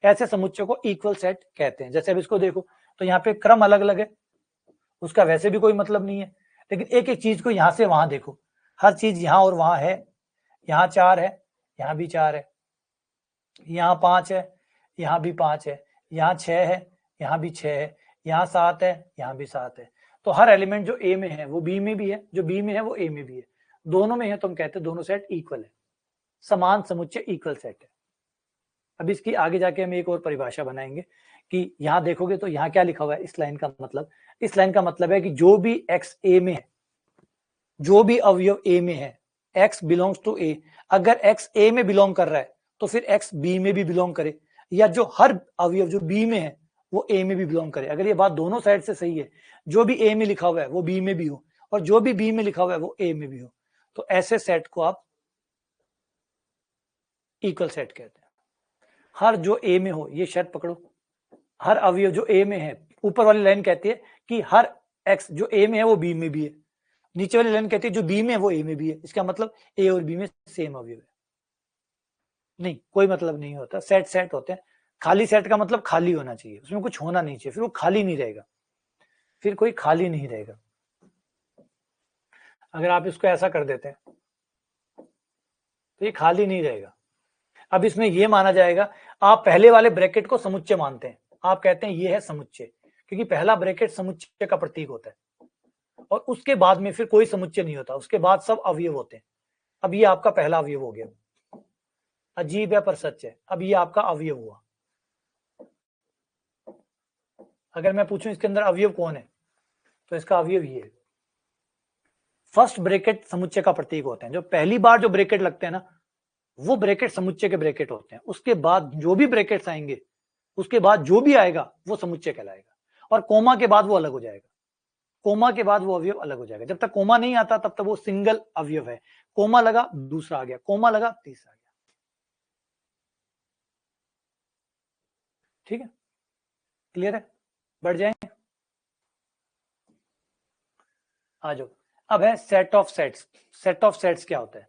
ऐसे समुच्चय को इक्वल सेट कहते हैं। जैसे अब इसको देखो तो यहाँ पे क्रम अलग अलग है, उसका वैसे भी कोई मतलब नहीं है, लेकिन एक एक चीज को यहां से वहां देखो, हर चीज यहां और वहां है। यहाँ 4 है, यहाँ भी 4 है, यहाँ 5 है, यहाँ भी 5 है, यहाँ 6 है, यहाँ भी 6 है, यहाँ 7 है, यहाँ भी 7 है। तो हर एलिमेंट जो ए में है वो बी में भी है, जो बी में है वो ए में भी है, दोनों में है तो हम कहते हैं दोनों सेट इक्वल है, समान समुच्चय इक्वल सेट है। अब इसकी आगे जाके हम एक और परिभाषा बनाएंगे कि यहाँ देखोगे तो यहाँ क्या लिखा हुआ है, इस लाइन का मतलब, इस लाइन का मतलब है कि जो भी एक्स ए में है, जो भी अवयव ए में है, एक्स बिलोंग्स टू ए, अगर एक्स ए में बिलोंग कर रहा है तो फिर एक्स बी में भी बिलोंग करे, या जो हर अवयव जो बी में है वो ए में भी बिलोंग करे। अगर ये बात दोनों साइड से सही है, जो भी ए में लिखा हुआ है वो बी में भी हो और जो भी बी में लिखा हुआ है वो ए में भी हो, तो ऐसे सेट को आप इक्वल सेट कहते हैं। हर जो ए में हो, ये शर्त पकड़ो, हर अवयव जो ए में है, ऊपर वाली लाइन कहती है कि हर एक्स जो ए में है वो बी में भी है, नीचे वाली लाइन कहती है जो बी में है वो ए में भी है। इसका मतलब ए और बी में सेम अवयव है। नहीं, कोई मतलब नहीं होता, सेट सेट होते हैं। खाली सेट का मतलब खाली होना चाहिए, उसमें कुछ होना नहीं चाहिए, फिर वो खाली नहीं रहेगा, फिर कोई खाली नहीं रहेगा। अगर आप इसको ऐसा कर देते हैं तो ये खाली नहीं रहेगा। अब इसमें ये माना जाएगा, आप पहले वाले ब्रैकेट को समुच्चय मानते हैं, आप कहते हैं ये है समुच्चय, क्योंकि पहला ब्रैकेट समुच्चय का प्रतीक होता है, और उसके बाद में फिर कोई समुच्चय नहीं होता, उसके बाद सब अवयव होते हैं। अब ये आपका पहला अवयव हो गया, अजीब है पर सच है, अब ये आपका अवयव हुआ। अगर मैं पूछूं इसके अंदर अवयव कौन है, तो इसका अवयव ये है। फर्स्ट ब्रैकेट समुच्चय का प्रतीक होते हैं, जो पहली बार जो ब्रैकेट लगते हैं ना, वो ब्रैकेट समुच्चय के ब्रैकेट होते हैं। उसके बाद जो भी ब्रैकेट्स आएंगे, उसके बाद जो भी आएगा वो समुच्चय कहलाएगा, और कोमा के बाद वो अलग हो जाएगा, कोमा के बाद वो अवयव अलग हो जाएगा। जब तक कोमा नहीं आता तब तक वो सिंगल अवयव है, कोमा लगा दूसरा आ गया, कोमा लगा तीसरा आ गया। ठीक है, क्लियर है? बढ़ जाए, आ जाओ। अब है set of sets. Set of sets क्या होता है?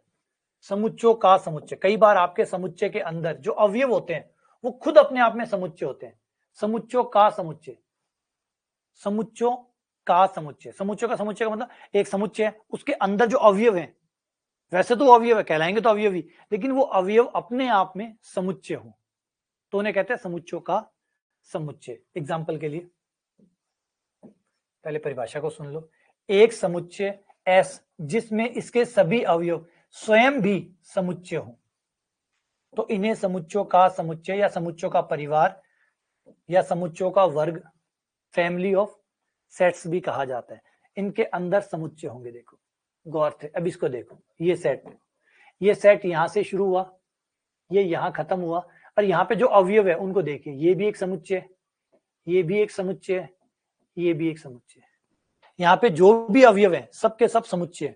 समुच्चयों का समुच्चय। कई बार आपके समुच्चय के अंदर जो अवयव होते हैं वो खुद अपने आप में समुच्चय होते हैं। समुच्चयों का समुच्चय, समुच्चयों का समुच्चय, समुच्चयों का समुच्चय का मतलब एक समुच्चय है, उसके अंदर जो अवयव है, वैसे तो वो अवयव है, कहलाएंगे तो अवयव ही, लेकिन वो अवयव अपने आप में समुच्चय हो तो उन्हें कहते हैं समुच्चयों का समुच्चय। एग्जाम्पल के लिए पहले परिभाषा को सुन लो। एक समुच्चय एस जिसमें इसके सभी अवयव स्वयं भी समुच्चय हो, तो इन्हें समुच्चयों का समुच्चय या समुच्चयों का परिवार या समुच्चयों का वर्ग, फैमिली ऑफ सेट्स भी कहा जाता है। इनके अंदर समुच्चय होंगे। देखो गौर से, अब इसको देखो, ये सेट यहां से शुरू हुआ, ये यहां खत्म हुआ, और यहाँ पे जो अवयव है उनको देखिए, ये भी एक समुच्चय, ये भी एक समुच्चय, ये भी एक समुच्चय। यहाँ पे जो भी अवयव है सबके सब समुच्चय।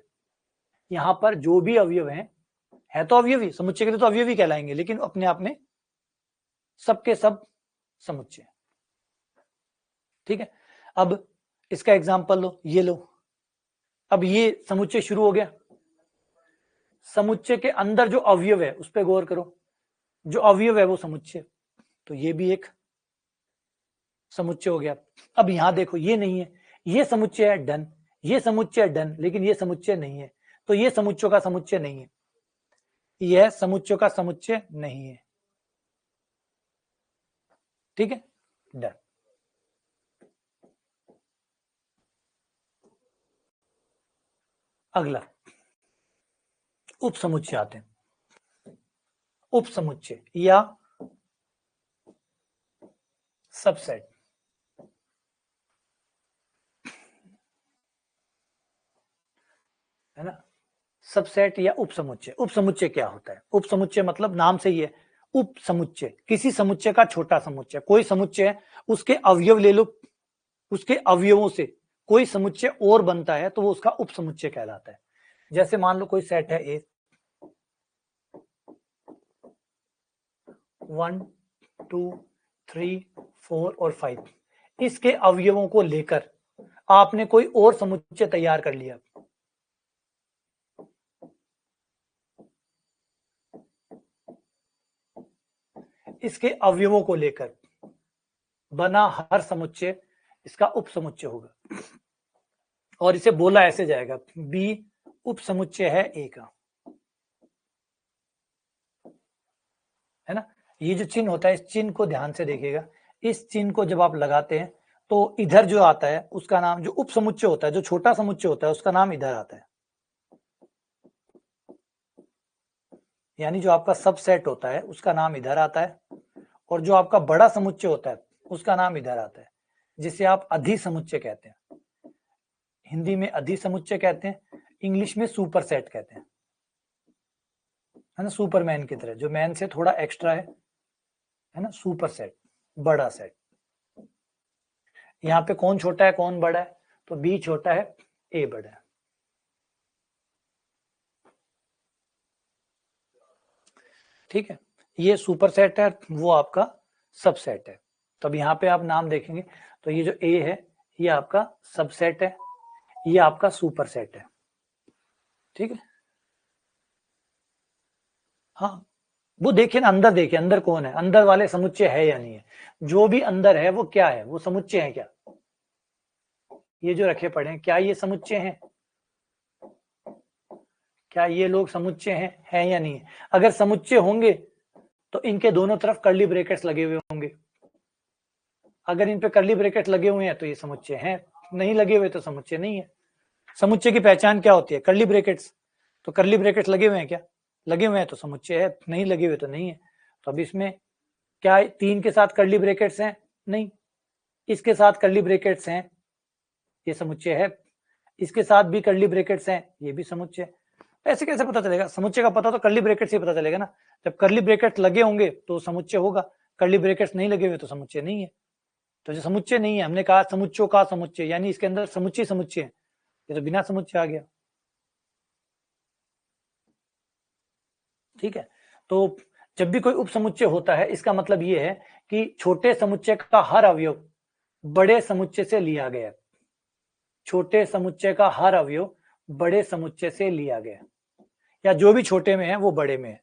यहाँ पर जो भी अवयव है तो अवयवी, समुच्चय के लिए तो अवयवी कहलाएंगे, लेकिन अपने आप में सबके सब समुच्चय। ठीक है, अब इसका एग्जांपल लो, ये लो। अब ये समुच्चय शुरू हो गया, समुच्चय के अंदर जो अवयव है उस पर गौर करो, जो अवयव है वो समुच्चय, तो ये भी एक समुच्चय हो गया। अब यहां देखो, ये नहीं है, ये समुच्चय है, डन, ये समुच्चय है, डन, लेकिन ये समुच्चय नहीं है, तो ये समुच्चयों का समुच्चय नहीं है, यह समुच्चयों का समुच्चय नहीं है। ठीक है, डन। अगला उप समुच्चय आते हैं। उप समुच्चय या सबसेट, है ना? सबसेट या उप समुच्चय। उप समुच्चय क्या होता है? उप समुच्चय मतलब नाम से ही है, उप समुच्चय, किसी समुच्चय का छोटा समुच्चय। कोई समुच्चय है, उसके अवयव ले लो, उसके अवयवों से कोई समुच्चय और बनता है तो वो उसका उप समुच्चय कहलाता है। जैसे मान लो कोई सेट है ए, 1 2 3 4 और 5, इसके अवयवों को लेकर आपने कोई और समुच्चय तैयार कर लिया। इसके अवयवों को लेकर बना हर समुच्चय इसका उपसमुच्चय होगा, और इसे बोला ऐसे जाएगा, बी उपसमुच्चय है ए का, है ना। ये जो चिन्ह होता है, इस चिन्ह को ध्यान से देखिएगा। इस चिन्ह को जब आप लगाते हैं तो इधर जो आता है उसका नाम, जो उपसमुच्चय होता है, जो छोटा समुच्चय होता है, उसका नाम इधर आता है। यानी जो आपका सबसेट होता है उसका नाम इधर आता है, और जो आपका बड़ा समुच्चय होता है उसका नाम इधर आता है, जिसे आप अधिसमुच्चय कहते हैं। हिंदी में अधिसमुच्चय कहते हैं, इंग्लिश में सुपरसेट कहते हैं, है ना। सुपरमैन की तरह, जो मैन से थोड़ा एक्स्ट्रा है ना, सुपरसेट, बड़ा सेट। यहाँ पे कौन छोटा है कौन बड़ा है, तो बी छोटा है ए बड़ा है। ठीक है, ये सुपरसेट है, वो आपका सबसेट है। तो अब यहाँ पे आप नाम देखेंगे तो ये जो ए है ये आपका सबसेट है, ये आपका सुपरसेट है। ठीक है, हाँ, वो देखिए ना, अंदर देखिए, अंदर कौन है, अंदर वाले समुच्चय है या नहीं है। जो भी अंदर है वो क्या है, वो समुच्चय है क्या। ये जो रखे पड़े हैं, क्या ये समुच्चय हैं, क्या ये लोग समुच्चय हैं या नहीं है। अगर समुच्चय होंगे तो इनके दोनों तरफ कर्ली ब्रैकेट्स लगे हुए होंगे। अगर इन पे कर्ली ब्रैकेट लगे हुए हैं तो ये समुच्चय हैं, नहीं लगे हुए तो समुच्चय नहीं है। समुच्चय की पहचान क्या होती है, कर्ली ब्रैकेट्स। तो कर्ली ब्रैकेट्स लगे हुए हैं क्या, लगे हुए हैं तो समुच्चय है, नहीं लगे हुए तो नहीं है। तो अब इसमें क्या 3 के साथ कर्ली ब्रैकेट्स हैं, नहीं। इसके साथ कर्ली ब्रैकेट्स हैं, ये समुच्चय है। इसके साथ भी कर्ली ब्रैकेट्स हैं, ये भी समुच्चय। ऐसे कैसे पता चलेगा, समुच्चय का पता तो कर्ली ब्रैकेट से पता चलेगा ना। जब कर्ली ब्रैकेट लगे होंगे तो समुच्चय होगा, कर्ली ब्रैकेट्स नहीं लगे हुए तो समुच्चय नहीं है। तो जो समुच्चय नहीं है, हमने कहा समुच्चयों का समुच्चय, यानी इसके अंदर समुच्चय समुच्चय है, ये तो बिना समुच्चय आ गया। ठीक है, तो जब भी कोई उपसमुच्चय होता है, इसका मतलब ये है कि छोटे समुच्चय का हर अवयव बड़े समुच्चय से लिया गया। छोटे समुच्चय का हर अवयव बड़े समुच्चय से लिया गया, या जो भी छोटे में है वो बड़े में है,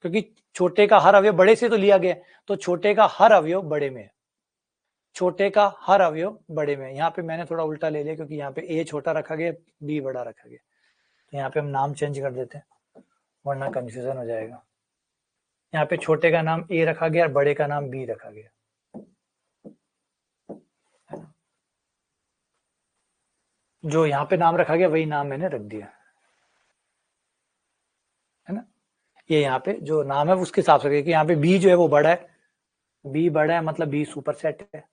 क्योंकि छोटे का हर अवयव बड़े से तो लिया गया, तो छोटे का हर अवयव बड़े में है। छोटे का हर अवयव बड़े में। यहाँ पे मैंने थोड़ा उल्टा ले लिया, क्योंकि यहाँ पे ए छोटा रखा गया, बी बड़ा रखा गया, तो यहाँ पे हम नाम चेंज कर देते हैं, वरना कंफ्यूजन हो जाएगा। यहाँ पे छोटे का नाम ए रखा गया और बड़े का नाम बी रखा गया। जो यहाँ पे नाम रखा गया वही नाम मैंने रख दिया, है ना। ये यहाँ पे जो नाम है उसके हिसाब से, कि यहाँ पे बी जो है वो बड़ा है, बी बड़ा है मतलब बी सुपर सेट है।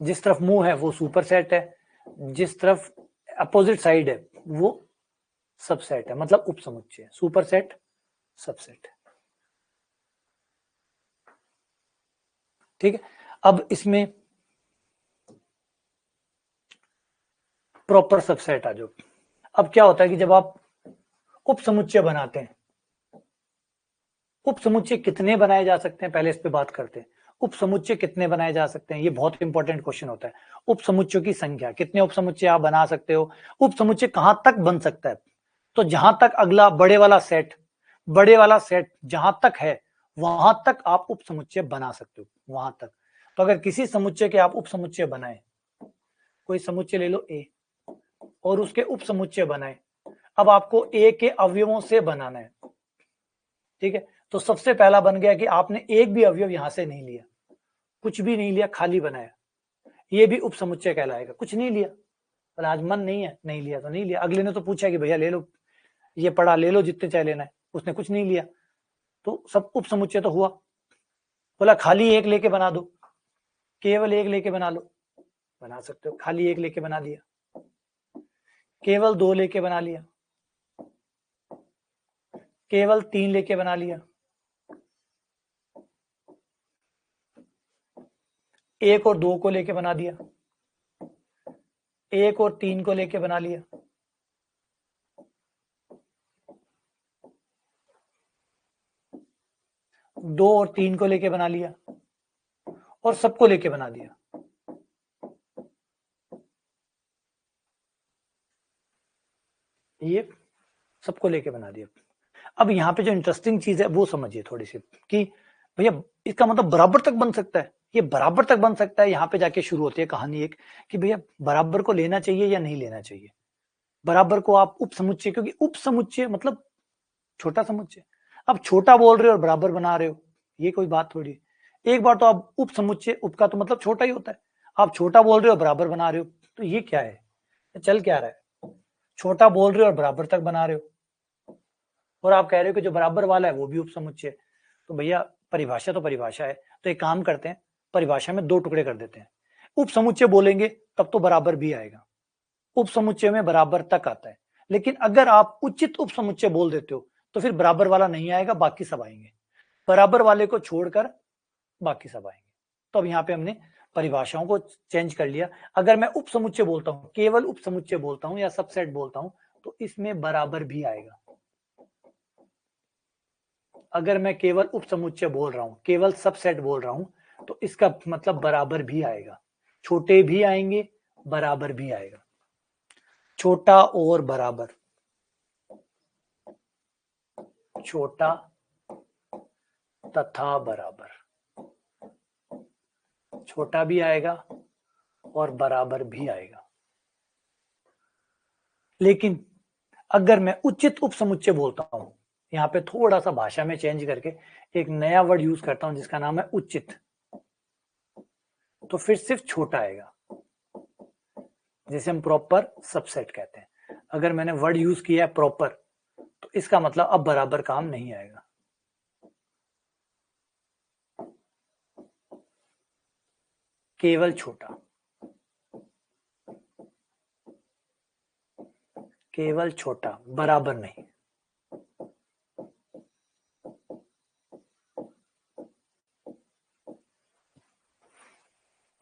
जिस तरफ मुंह है वो सुपर सेट है, जिस तरफ अपोजिट साइड है वो सबसेट है, मतलब उपसमुच्चय। Super set, subset. ठीक है, अब इसमें प्रॉपर सबसेट आ जाओ। अब क्या होता है कि जब आप उपसमुच्चय बनाते हैं, उपसमुच्चय कितने बनाए जा सकते हैं, पहले इस पे बात करते हैं। उपसमुच्चय कितने बनाए जा सकते हैं, ये बहुत इंपॉर्टेंट क्वेश्चन होता है। उपसमुच्चयों की संख्या, कितने उपसमुच्चय आप बना सकते हो, उपसमुच्चय कहां तक बन सकता है। तो जहां तक अगला बड़े वाला सेट जहां तक है वहां तक आप उपसमुच्चय बना सकते हो, वहां तक। तो अगर किसी समुच्चय के आप उपसमुच्चय बनाए, कोई समुच्चय ले लो ए और उसके उपसमुच्चय बनाए, अब आपको ए के अवयवों से बनाना है। ठीक है, तो सबसे पहला बन गया कि आपने एक भी अवयव यहां से नहीं लिया, कुछ भी नहीं लिया, खाली बनाया, ये भी उपसमुच्चय कहलाएगा। कुछ नहीं लिया, पर आज मन नहीं है, नहीं लिया तो नहीं लिया। अगले ने तो पूछा कि भैया ले लो, ये पड़ा ले लो जितने चाहे लेना है, उसने कुछ नहीं लिया, तो सब उपसमुच्चय तो हुआ। बोला खाली एक लेके बना दो, केवल एक लेके बना लो, बना सकते हो, खाली एक लेके बना दिया। केवल दो लेके बना लिया, केवल तीन लेके बना लिया, एक और दो को लेके बना दिया, एक और तीन को लेके बना लिया, 2 और 3 को लेके बना लिया और सबको लेके बना दिया। ये सबको लेके बना दिया। अब यहाँ पे जो इंटरेस्टिंग चीज है वो समझिए थोड़ी सी कि भैया इसका मतलब बराबर तक बन सकता है, ये बराबर तक बन सकता है। यहाँ पे जाके शुरू होती है कहानी एक कि भैया बराबर को लेना चाहिए या नहीं लेना चाहिए। बराबर को आप उप समुच्चय, क्योंकि उप समुच्चय मतलब छोटा समुच्चय, अब छोटा बोल रहे हो और बराबर बना रहे हो, ये कोई बात थोड़ी। एक बार तो आप उप समुच्चय, उप का तो मतलब छोटा ही होता है, आप छोटा बोल रहे हो बराबर बना रहे हो, तो ये क्या है, चल क्या रहा है? छोटा बोल रहे हो और बराबर तक बना रहे हो, और आप कह रहे हो कि जो बराबर वाला है वो भी उप समुच्चय। तो भैया परिभाषा तो परिभाषा है, तो एक काम करते हैं, परिभाषा में 2 टुकड़े कर देते हैं। उप समुच्चय बोलेंगे तब तो बराबर भी आएगा, उप समुच्चय में बराबर तक आता है। लेकिन अगर आप उचित उप समुच्चय बोल देते हो तो फिर बराबर वाला नहीं आएगा, बाकी सब आएंगे, बराबर वाले को छोड़कर बाकी सब आएंगे। तो अब यहाँ पे हमने परिभाषाओं को चेंज कर लिया। अगर मैं उप समुच्चय बोलता हूं, केवल उप समुच्चय बोलता हूं या सबसेट बोलता हूं, तो इसमें बराबर भी आएगा। अगर मैं केवल उप समुच्चय बोल रहा हूं, केवल सबसेट बोल रहा हूं, तो इसका मतलब बराबर भी आएगा, छोटे भी आएंगे, बराबर भी आएगा। छोटा और बराबर, छोटा तथा बराबर, छोटा भी आएगा और बराबर भी आएगा। लेकिन अगर मैं उचित उप समुच्चय बोलता हूं, यहां पे थोड़ा सा भाषा में चेंज करके एक नया वर्ड यूज करता हूं जिसका नाम है उचित, तो फिर सिर्फ छोटा आएगा, जिसे हम प्रॉपर सबसेट कहते हैं। अगर मैंने वर्ड यूज किया है प्रॉपर, तो इसका मतलब अब बराबर काम नहीं आएगा। केवल छोटा, केवल छोटा, बराबर नहीं।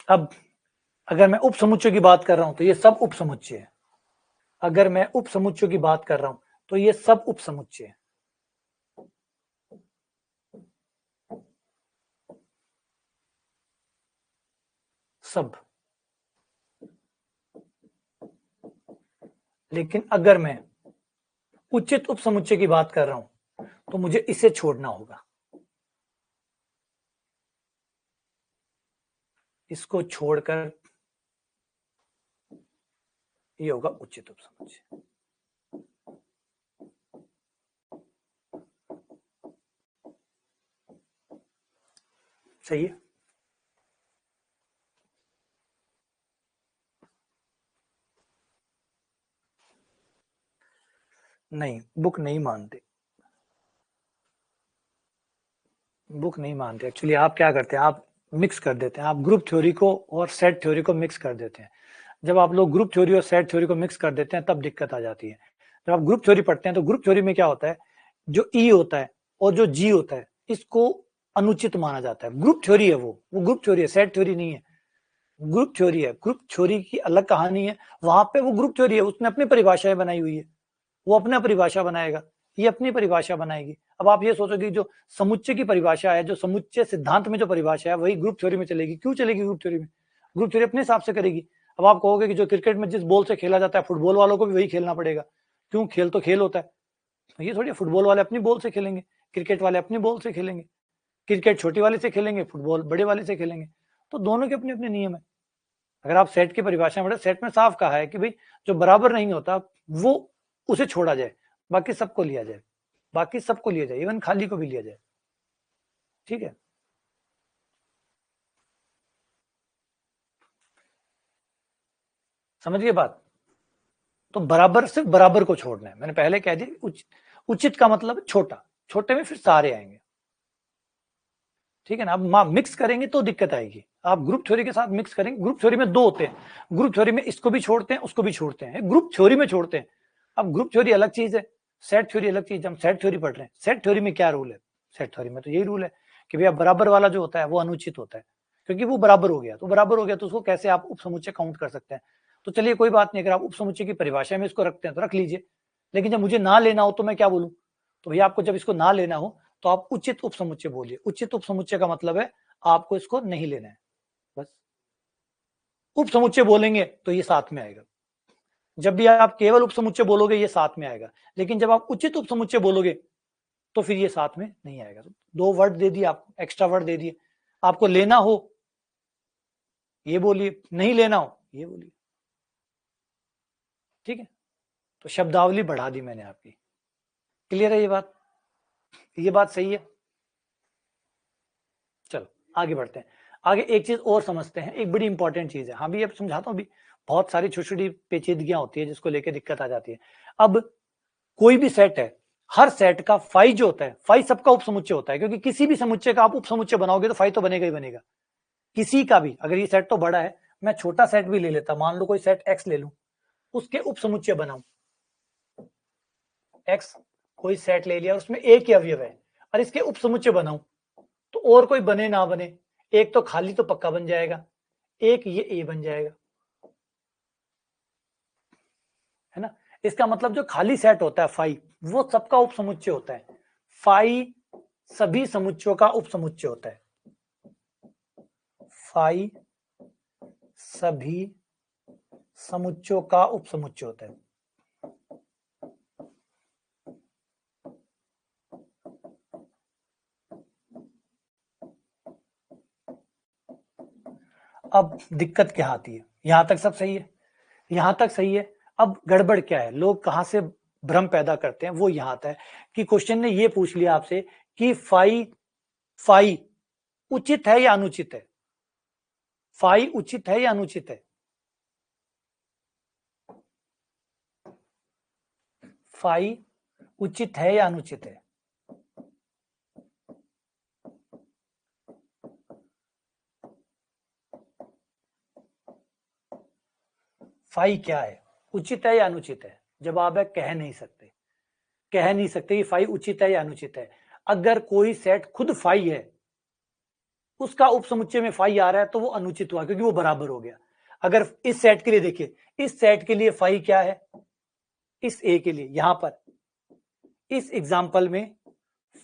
अब अगर मैं उप समुच्चय की बात कर रहा हूं तो ये सब उप समुच्चय है। अगर मैं उप समुच्चय की बात कर रहा हूं तो ये सब उप समुच्चय है। सब। लेकिन अगर मैं उचित उप समुच्चय की बात कर रहा हूं तो मुझे इसे छोड़ना होगा, इसको छोड़कर ये होगा उचित उप समुच्चय। सही है? नहीं, बुक नहीं मानते, बुक नहीं मानते। एक्चुअली आप क्या करते हैं, आप मिक्स कर देते हैं, आप ग्रुप थ्योरी को और सेट थ्योरी को मिक्स कर देते हैं। जब आप लोग ग्रुप थ्योरी और सेट थ्योरी को मिक्स कर देते हैं तब दिक्कत आ जाती है। जब आप ग्रुप थ्योरी पढ़ते हैं तो ग्रुप थ्योरी में क्या होता है, जो ई होता है और जो जी होता है इसको अनुचित माना जाता है। ग्रुप थ्योरी है वो ग्रुप थ्योरी है, सेट थ्योरी नहीं है, ग्रुप थ्योरी है। ग्रुप थ्योरी की अलग कहानी है, वहां पे वो ग्रुप थ्योरी है, उसने अपनी परिभाषाएं बनाई हुई है, वो अपना परिभाषा बनाएगा, ये अपनी परिभाषा बनाएगी। अब आप ये सोचोगे जो समुच्चय की परिभाषा है, जो समुच्चय सिद्धांत में जो परिभाषा है वही ग्रुप थ्योरी में चलेगी। क्यों चलेगी ग्रुप थ्योरी में? ग्रुप थ्योरी अपने हिसाब से करेगी। अब आप कहोगे कि जो क्रिकेट में जिस बॉल से खेला जाता है फुटबॉल वालों को भी वही खेलना पड़ेगा। क्यों? खेल तो खेल होता है। ये थोड़ी फुटबॉल वाले अपनी बॉल से खेलेंगे, क्रिकेट वाले अपनी बॉल से खेलेंगे, क्रिकेट छोटी वाले से खेलेंगे, फुटबॉल बड़े वाले से खेलेंगे। तो दोनों के अपने अपने नियम है। अगर आप सेट की परिभाषा में, सेट में साफ कहा है कि भाई जो बराबर नहीं होता वो उसे छोड़ा जाए, बाकी सबको लिया जाए, बाकी सबको लिया जाए, इवन खाली को भी लिया जाए। ठीक है? समझ गए बात? तो बराबर सिर्फ बराबर को छोड़ना है, मैंने पहले कह दिया। उचित का मतलब छोटा, छोटे में फिर सारे आएंगे। ठीक है ना? अब मिक्स करेंगे तो दिक्कत आएगी। आप ग्रुप थ्योरी के साथ मिक्स करेंगे, ग्रुप थ्योरी में 2 होते हैं, ग्रुप थ्योरी में इसको भी छोड़ते हैं उसको भी छोड़ते हैं, ग्रुप थ्योरी में छोड़ते हैं। अब ग्रुप थ्योरी अलग चीज है, सेट थ्योरी अलग चीज। हम सेट थ्योरी पढ़ रहे हैं, सेट थ्योरी में क्या रूल है? सेट थ्योरी में तो यही रूल है कि भैया बराबर वाला जो होता है वो अनुचित होता है, क्योंकि वो बराबर हो गया, तो बराबर हो गया तो उसको कैसे आप उप समुच्चय काउंट कर सकते हैं? तो चलिए कोई बात नहीं, अगर आप उप समुच्चय की परिभाषा में इसको रखते हैं तो रख लीजिए। लेकिन जब मुझे ना लेना हो तो मैं क्या बोलूं? तो भैया आपको जब इसको ना लेना हो तो आप उचित उपसमुच्चय बोलिए। उचित उपसमुच्चय का मतलब है आपको इसको नहीं लेना है, बस। उपसमुच्चय बोलेंगे तो ये साथ में आएगा। जब भी आप केवल उपसमुच्चय बोलोगे ये साथ में आएगा, लेकिन जब आप उचित उपसमुच्चय बोलोगे तो फिर ये साथ में नहीं आएगा। तो 2 वर्ड दे दिए आपको, एक्स्ट्रा वर्ड दे दिए। आपको लेना हो ये बोलिए, नहीं लेना हो ये बोलिए, ठीक है। तो शब्दावली बढ़ा दी मैंने आपकी। क्लियर है ये बात? ये बात सही है? चलो आगे बढ़ते हैं। आगे एक चीज और समझते हैं, एक बड़ी इंपॉर्टेंट चीज है। हाँ भी अब समझाता हूँ भी, बहुत सारी छोटी छोटी पेचीदगियां होती है जिसको लेकर दिक्कत आ जाती है। अब कोई भी सेट है, हर सेट का फाई जो होता है, फाई सबका उपसमुच्चय होता है, क्योंकि किसी भी समुच्चय का आप उपसमुच्चय बनाओगे तो फाई तो बनेगा ही बनेगा। किसी का भी, अगर ये सेट तो बड़ा है, मैं छोटा सेट भी ले लेता, मान लो कोई सेट एक्स ले लूं, उसके उपसमुच्चय बनाऊं, एक्स कोई सेट ले लिया, उसमें एक ही अवयव है, और इसके उपसमुच्चय बनाऊं, तो और कोई बने ना बने, एक तो खाली तो पक्का बन जाएगा, एक ये ए बन जाएगा, है ना। इसका मतलब जो खाली सेट होता है फाई, वो सबका उपसमुच्चय होता है। फाई सभी समुच्चयों का उपसमुच्चय होता है। फाई सभी समुच्चयों का उपसमुच्चय होता है। अब दिक्कत क्या आती है? यहां तक सब सही है, यहां तक सही है। अब गड़बड़ क्या है, लोग कहां से भ्रम पैदा करते हैं, वो यहां आता है कि क्वेश्चन ने ये पूछ लिया आपसे कि फाई फाई उचित है या अनुचित है। फाई उचित है या अनुचित है? फाई उचित है या अनुचित है? फाई क्या है, उचित है या अनुचित है? जवाब है कह नहीं सकते। कह नहीं सकते कि फाई उचित है या अनुचित है। अगर कोई सेट खुद फाई है, उसका उपसमुच्चय में फाई आ रहा है, तो वो अनुचित हुआ, क्योंकि वो बराबर हो गया। अगर इस सेट के लिए देखिए, इस सेट के लिए फाई क्या है, इस ए के लिए, यहां पर इस एग्जाम्पल में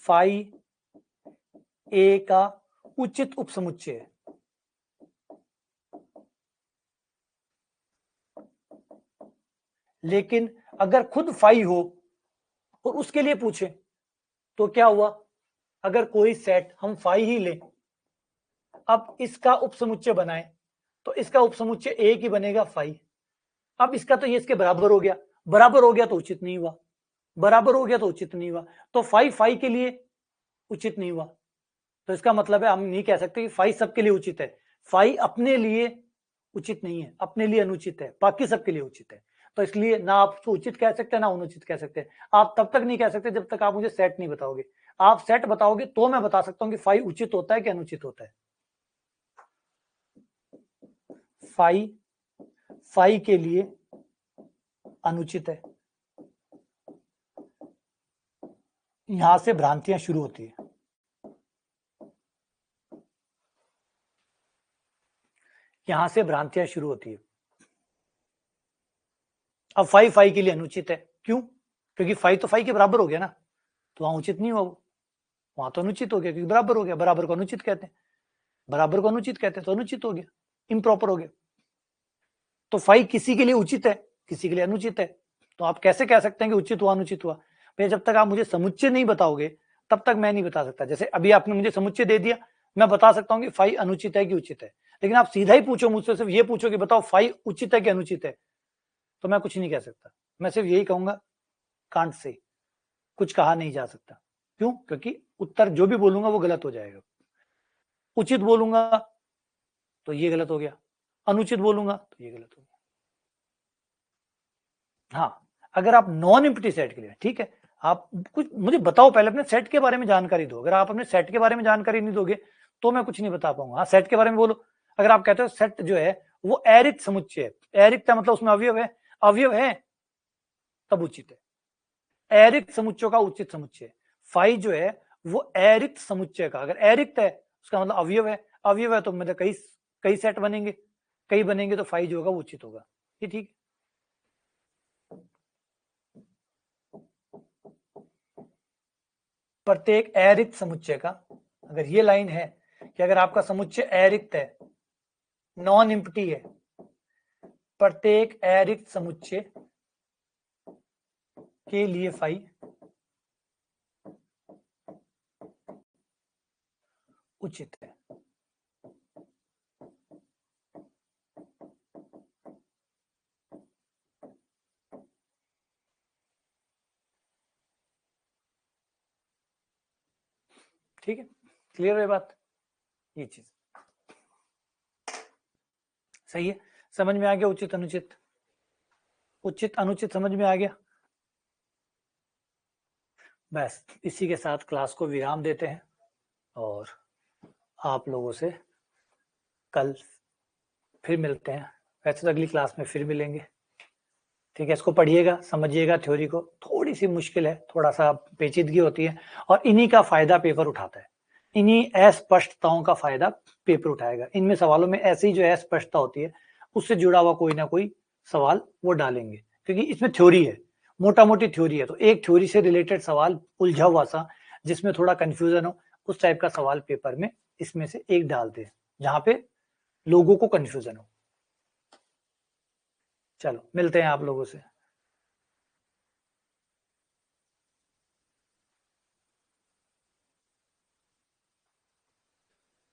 फाई ए का उचित उपसमुच्चय है। लेकिन अगर खुद फाई हो और उसके लिए पूछे तो क्या हुआ, अगर कोई सेट हम फाई ही लें, अब इसका उपसमुच्चय बनाए, तो इसका उपसमुच्चय एक ही बनेगा फाई। अब इसका तो ये इसके बराबर हो गया, बराबर हो गया तो उचित नहीं हुआ, बराबर हो गया तो उचित नहीं हुआ, तो फाई फाई के लिए उचित नहीं हुआ। तो इसका मतलब है हम नहीं कह सकते कि फाई सबके लिए उचित है। फाई अपने लिए उचित नहीं है, अपने लिए अनुचित है, बाकी सबके लिए उचित है। तो इसलिए ना आप उसको उचित कह सकते हैं ना अनुचित कह सकते हैं। आप तब तक नहीं कह सकते जब तक आप मुझे सेट नहीं बताओगे। आप सेट बताओगे तो मैं बता सकता हूं कि फाई उचित होता है कि अनुचित होता है। फाई फाई के लिए अनुचित है। यहां से भ्रांतियां शुरू होती है। यहां से भ्रांतियां शुरू होती है। अब फाई फाई के लिए अनुचित है, क्यों? क्योंकि फाई तो फाई के बराबर हो गया ना, तो वहां उचित नहीं हुआ, वो वहां तो अनुचित हो गया, क्योंकि बराबर हो गया। बराबर को अनुचित कहते हैं, बराबर को अनुचित कहते हैं, तो अनुचित हो गया, इम्प्रॉपर हो गया। तो फाई किसी के लिए उचित है, किसी के लिए अनुचित है। तो आप कैसे कह सकते हैं कि उचित हुआ अनुचित हुआ? भैया जब तक आप मुझे समुच्चय नहीं बताओगे तब तक मैं नहीं बता सकता। जैसे अभी आपने मुझे समुच्चय दे दिया, मैं बता सकता हूँ कि फाई अनुचित है कि उचित है। लेकिन आप सीधा ही पूछो मुझसे, सिर्फ ये पूछो कि बताओ फाई उचित है कि अनुचित है, तो मैं कुछ नहीं कह सकता। मैं सिर्फ यही कहूंगा, कांट से कुछ कहा नहीं जा सकता। क्यों? क्योंकि उत्तर जो भी बोलूंगा वो गलत हो जाएगा। उचित बोलूंगा तो ये गलत हो गया, अनुचित बोलूंगा तो ये गलत हो गया। हाँ, अगर आप नॉन एम्प्टी सेट के लिए, ठीक है, आप कुछ मुझे बताओ, पहले अपने सेट के बारे में जानकारी दो। अगर आप अपने सेट के बारे में जानकारी नहीं दोगे तो मैं कुछ नहीं बता पाऊंगा। हाँ, सेट के बारे में बोलो। अगर आप कहते हो सेट जो है वो एरिक्त समुच्चय है, एरिक्त मतलब उसमें अवयव है, अवयव है, तब उचित है। एरिक्त समुच्चयों का उचित समुच्चय फाई जो है वो एरिक्त समुच्चय का, अगर एरिक्त है उसका मतलब अवयव है, अवयव है तो मतलब कई कई सेट बनेंगे, कई बनेंगे तो फाई जो होगा वो उचित होगा। ये ठीक है। प्रत्येक अरिक्त समुच्चय का, अगर ये लाइन है कि अगर आपका समुच्चय अरिक्त है, नॉन एम्प्टी है, प्रत्येक अरिक्त समुच्चय के लिए फाई उचित है। ठीक है, क्लियर है बात, ये चीज सही है, समझ में आ गया। उचित अनुचित, उचित अनुचित समझ में आ गया। बस इसी के साथ क्लास को विराम देते हैं और आप लोगों से कल फिर मिलते हैं। वैसे तो अगली क्लास में फिर मिलेंगे। ठीक है, इसको पढ़िएगा, समझिएगा, थ्योरी को थोड़ी सी मुश्किल है, थोड़ा सा पेचीदगी होती है और इन्हीं का फायदा पेपर उठाता है, इन्हीं अस्पष्टताओं का फायदा पेपर उठाएगा। इनमें सवालों में ऐसी जो अस्पष्टता होती है उससे जुड़ा हुआ कोई ना कोई सवाल वो डालेंगे, क्योंकि इसमें थ्योरी है, मोटा मोटी थ्योरी है, तो एक थ्योरी से रिलेटेड सवाल उलझा हुआ सा जिसमें थोड़ा कंफ्यूजन हो, उस टाइप का सवाल पेपर में इसमें से एक डालते हैं जहां पे लोगों को कंफ्यूजन हो। चलो मिलते हैं आप लोगों से।